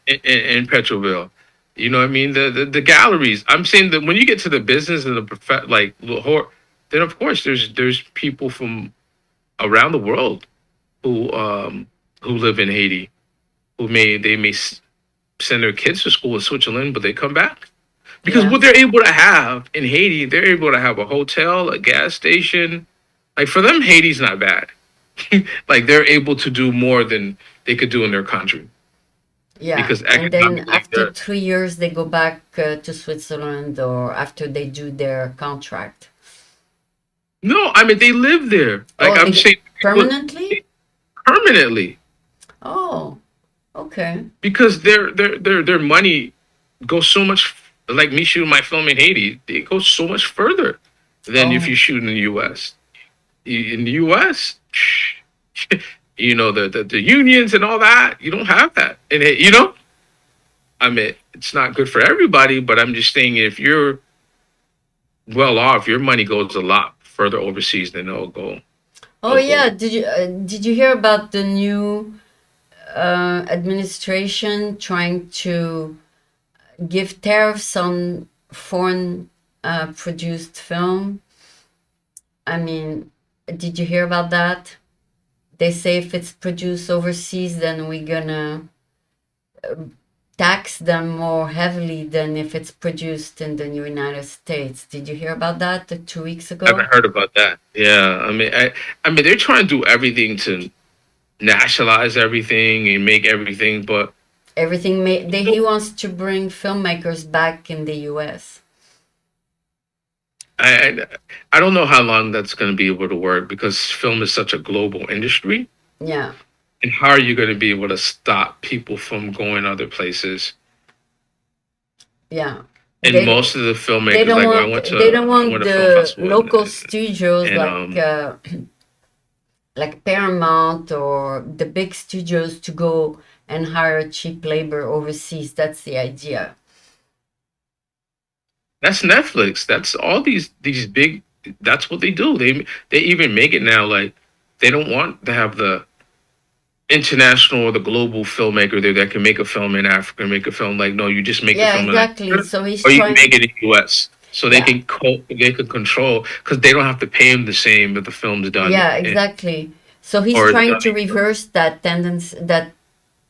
in Petroville. You know what I mean? The galleries. I'm saying that when you get to the business and the like, then of course there's people from around the world who um who live in Haiti who may send their kids to school in Switzerland, but they come back because Yeah. what they're able to have in Haiti, they're able to have a hotel, a gas station. Like for them, Haiti's not bad. Like they're able to do more than they could do in their country Yeah. because And then economically after they're 3 years, they go back to Switzerland or after they do their contract. no. I mean, they live there. Like Oh, I'm they saying, people permanently? permanently Oh, okay. because their money goes so much. Like me shooting my film in Haiti, it goes so much further than if you Oh, shoot in the U.S. In the U.S., you know the unions and all that. You don't have that, and I mean, it's not good for everybody. But I'm just saying, if you're well off, your money goes a lot further overseas than oh it'll yeah. go. Did you hear about the new administration trying to give tariffs on foreign produced film? I mean, did you hear about that? They say if it's produced overseas, then we're gonna tax them more heavily than if it's produced in the United States. Did you hear about that 2 weeks I ago? haven't heard about that. Yeah, I mean, they're trying to do everything to nationalize everything and make everything, but He wants to bring filmmakers back in the US. I I, I don't know how long that's going to be able to work because film is such a global industry. Yeah, And how are you going to be able to stop people from going other places? yeah. And They most of the they filmmakers, don't like when want they don't I went want to film the festival local studios and like Paramount or the big studios to go and hire cheap labor overseas. That's the idea. that's Netflix. That's all these big. That's what they do. They even make it now like they don't want to have the international or the global filmmaker there that can make a film in Africa and make a film like no, you just make the Yeah, film in exactly. Nigeria So he's or you can trying. make it in the U.S. So Yeah, they can control because they don't have to pay him the same if the film's done yeah, exactly. So he's or it's trying done. to reverse that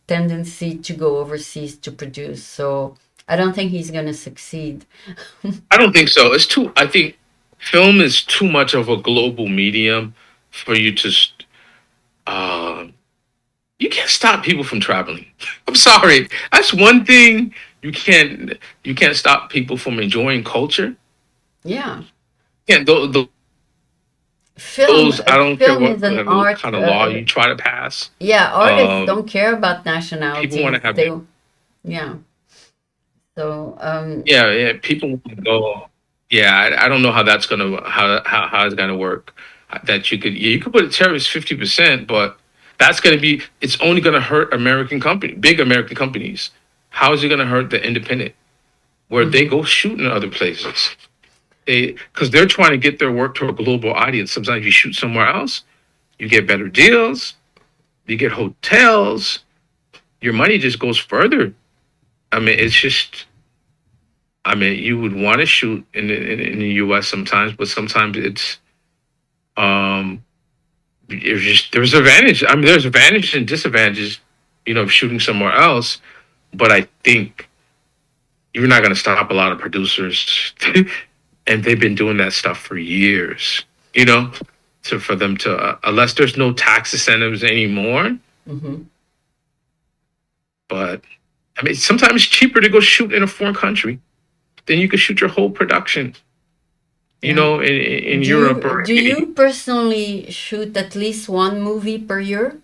tendency to go overseas to produce. So I don't think he's gonna succeed. I don't think so. It's too. I think film is too much of a global medium for you to. Uh, you can't stop people from traveling. I'm sorry. That's one thing you can't stop people from enjoying culture. Yeah, Yeah, film those I don't care film is an what art. kind of law you try to pass. Yeah, artists Um, don't care about people want nationalities. to have They Yeah. So yeah, yeah. People want to go. Yeah, I don't know how that's gonna how it's gonna work. That you could put a tariff 50%, but that's gonna be it's only gonna hurt big American companies. How is it gonna hurt the independent where they mhm. go shoot in other places? Because they're trying to get their work to a global audience. Sometimes you shoot somewhere else, you get better deals, you get hotels, your money just goes further. I mean, it's just I mean, you would want to shoot in the U.S. sometimes, but sometimes um, there's advantage. I mean, there's advantages and disadvantages, of shooting somewhere else. But I think you're not going to stop a lot of producers, and they've been doing that stuff for years. You know, to for them to unless there's no tax incentives anymore. Mm-hmm. But I mean, sometimes it's cheaper to go shoot in a foreign country than you could shoot your whole production. You Yeah. know, in Europe or Do you personally shoot at least one movie per year?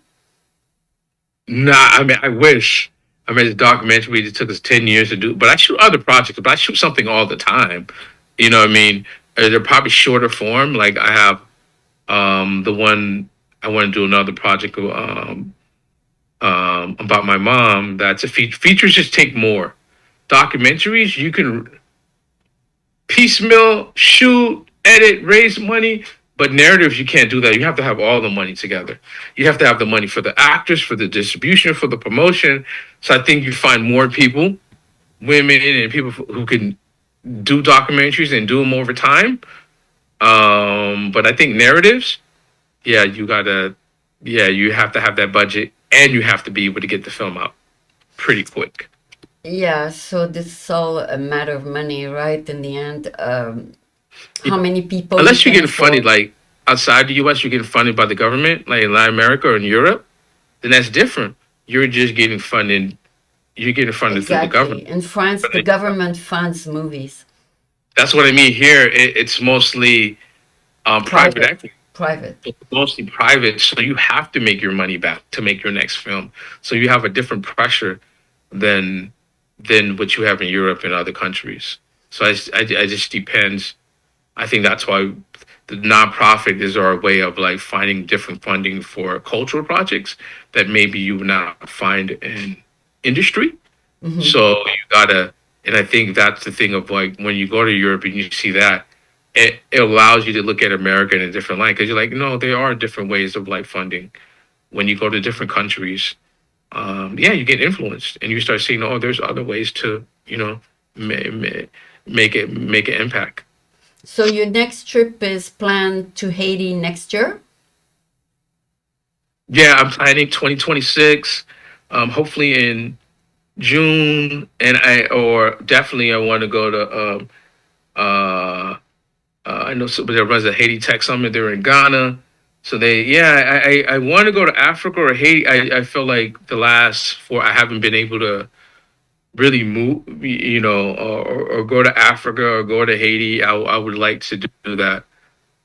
nah. I mean, I wish. I mean, the documentary it took us 10 years to do, but I shoot other projects. But I shoot something all the time. You know what I mean? They're probably shorter form. Like I have the one I want to do another project about my mom. That's a feature. Features just take more. Documentaries you can piecemeal, shoot, edit, raise money. But narratives, you can't do that. You have to have all the money together. You have to have the money for the actors, for the distribution, for the promotion. So I think you find more people, women, and people who can do documentaries and do them over time. But I think narratives, yeah, you have to have that budget and you have to be able to get the film out pretty quick. Yeah, so this is all a matter of money, right? In the end, how many people you Unless you're can getting funded afford? like outside the US, you're getting funded by the government, like in Latin America or in Europe, then that's different. You're just getting funded. You're getting funded through the Exactly. government. In France, the government funds movies. That's what I mean. Here, it's mostly private Private. equity. Private. It's mostly private, so you have to make your money back to make your next film. So you have a different pressure than what you have in Europe and other countries. So I just depends. I think that's why the nonprofit is our way of like finding different funding for cultural projects that maybe you would not find in industry. Hmm. So you gotta, and I think that's the thing of like when you go to Europe and you see that, it allows you to look at America in a different light because you're like, no, there are different ways of like funding. When you go to different countries, yeah, you get influenced and you start seeing, oh, there's other ways to, make an impact. So your next trip is planned to Haiti next year? Yeah, I'm planning 2026, hopefully in June, and or definitely I want to go to uh, I know somebody that runs the Haiti Tech Summit. They're in Ghana. So yeah, I want to go to Africa or Haiti. I feel like the last four, I haven't been able to really move, or go to Africa or go to Haiti. I would like to do that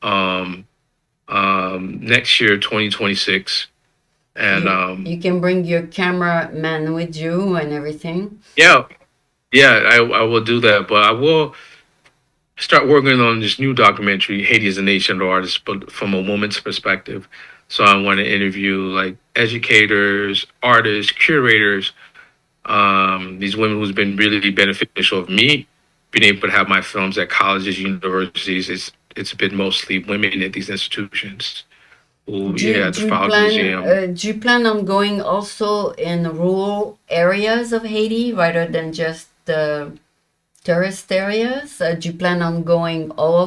um, next year, 2026. And You can bring your cameraman with you and everything. yeah, yeah, I will do that. But I will start working on this new documentary, Haiti as a Nation of Artists, but from a woman's perspective. So I want to interview like educators, artists, curators, these women who's been really beneficial of me being able to have my films at colleges, universities. It's been mostly women at these institutions who, yeah, the Fowler Museum. Do you plan on going also in rural areas of Haiti rather than just the tourist areas? Do you plan on going all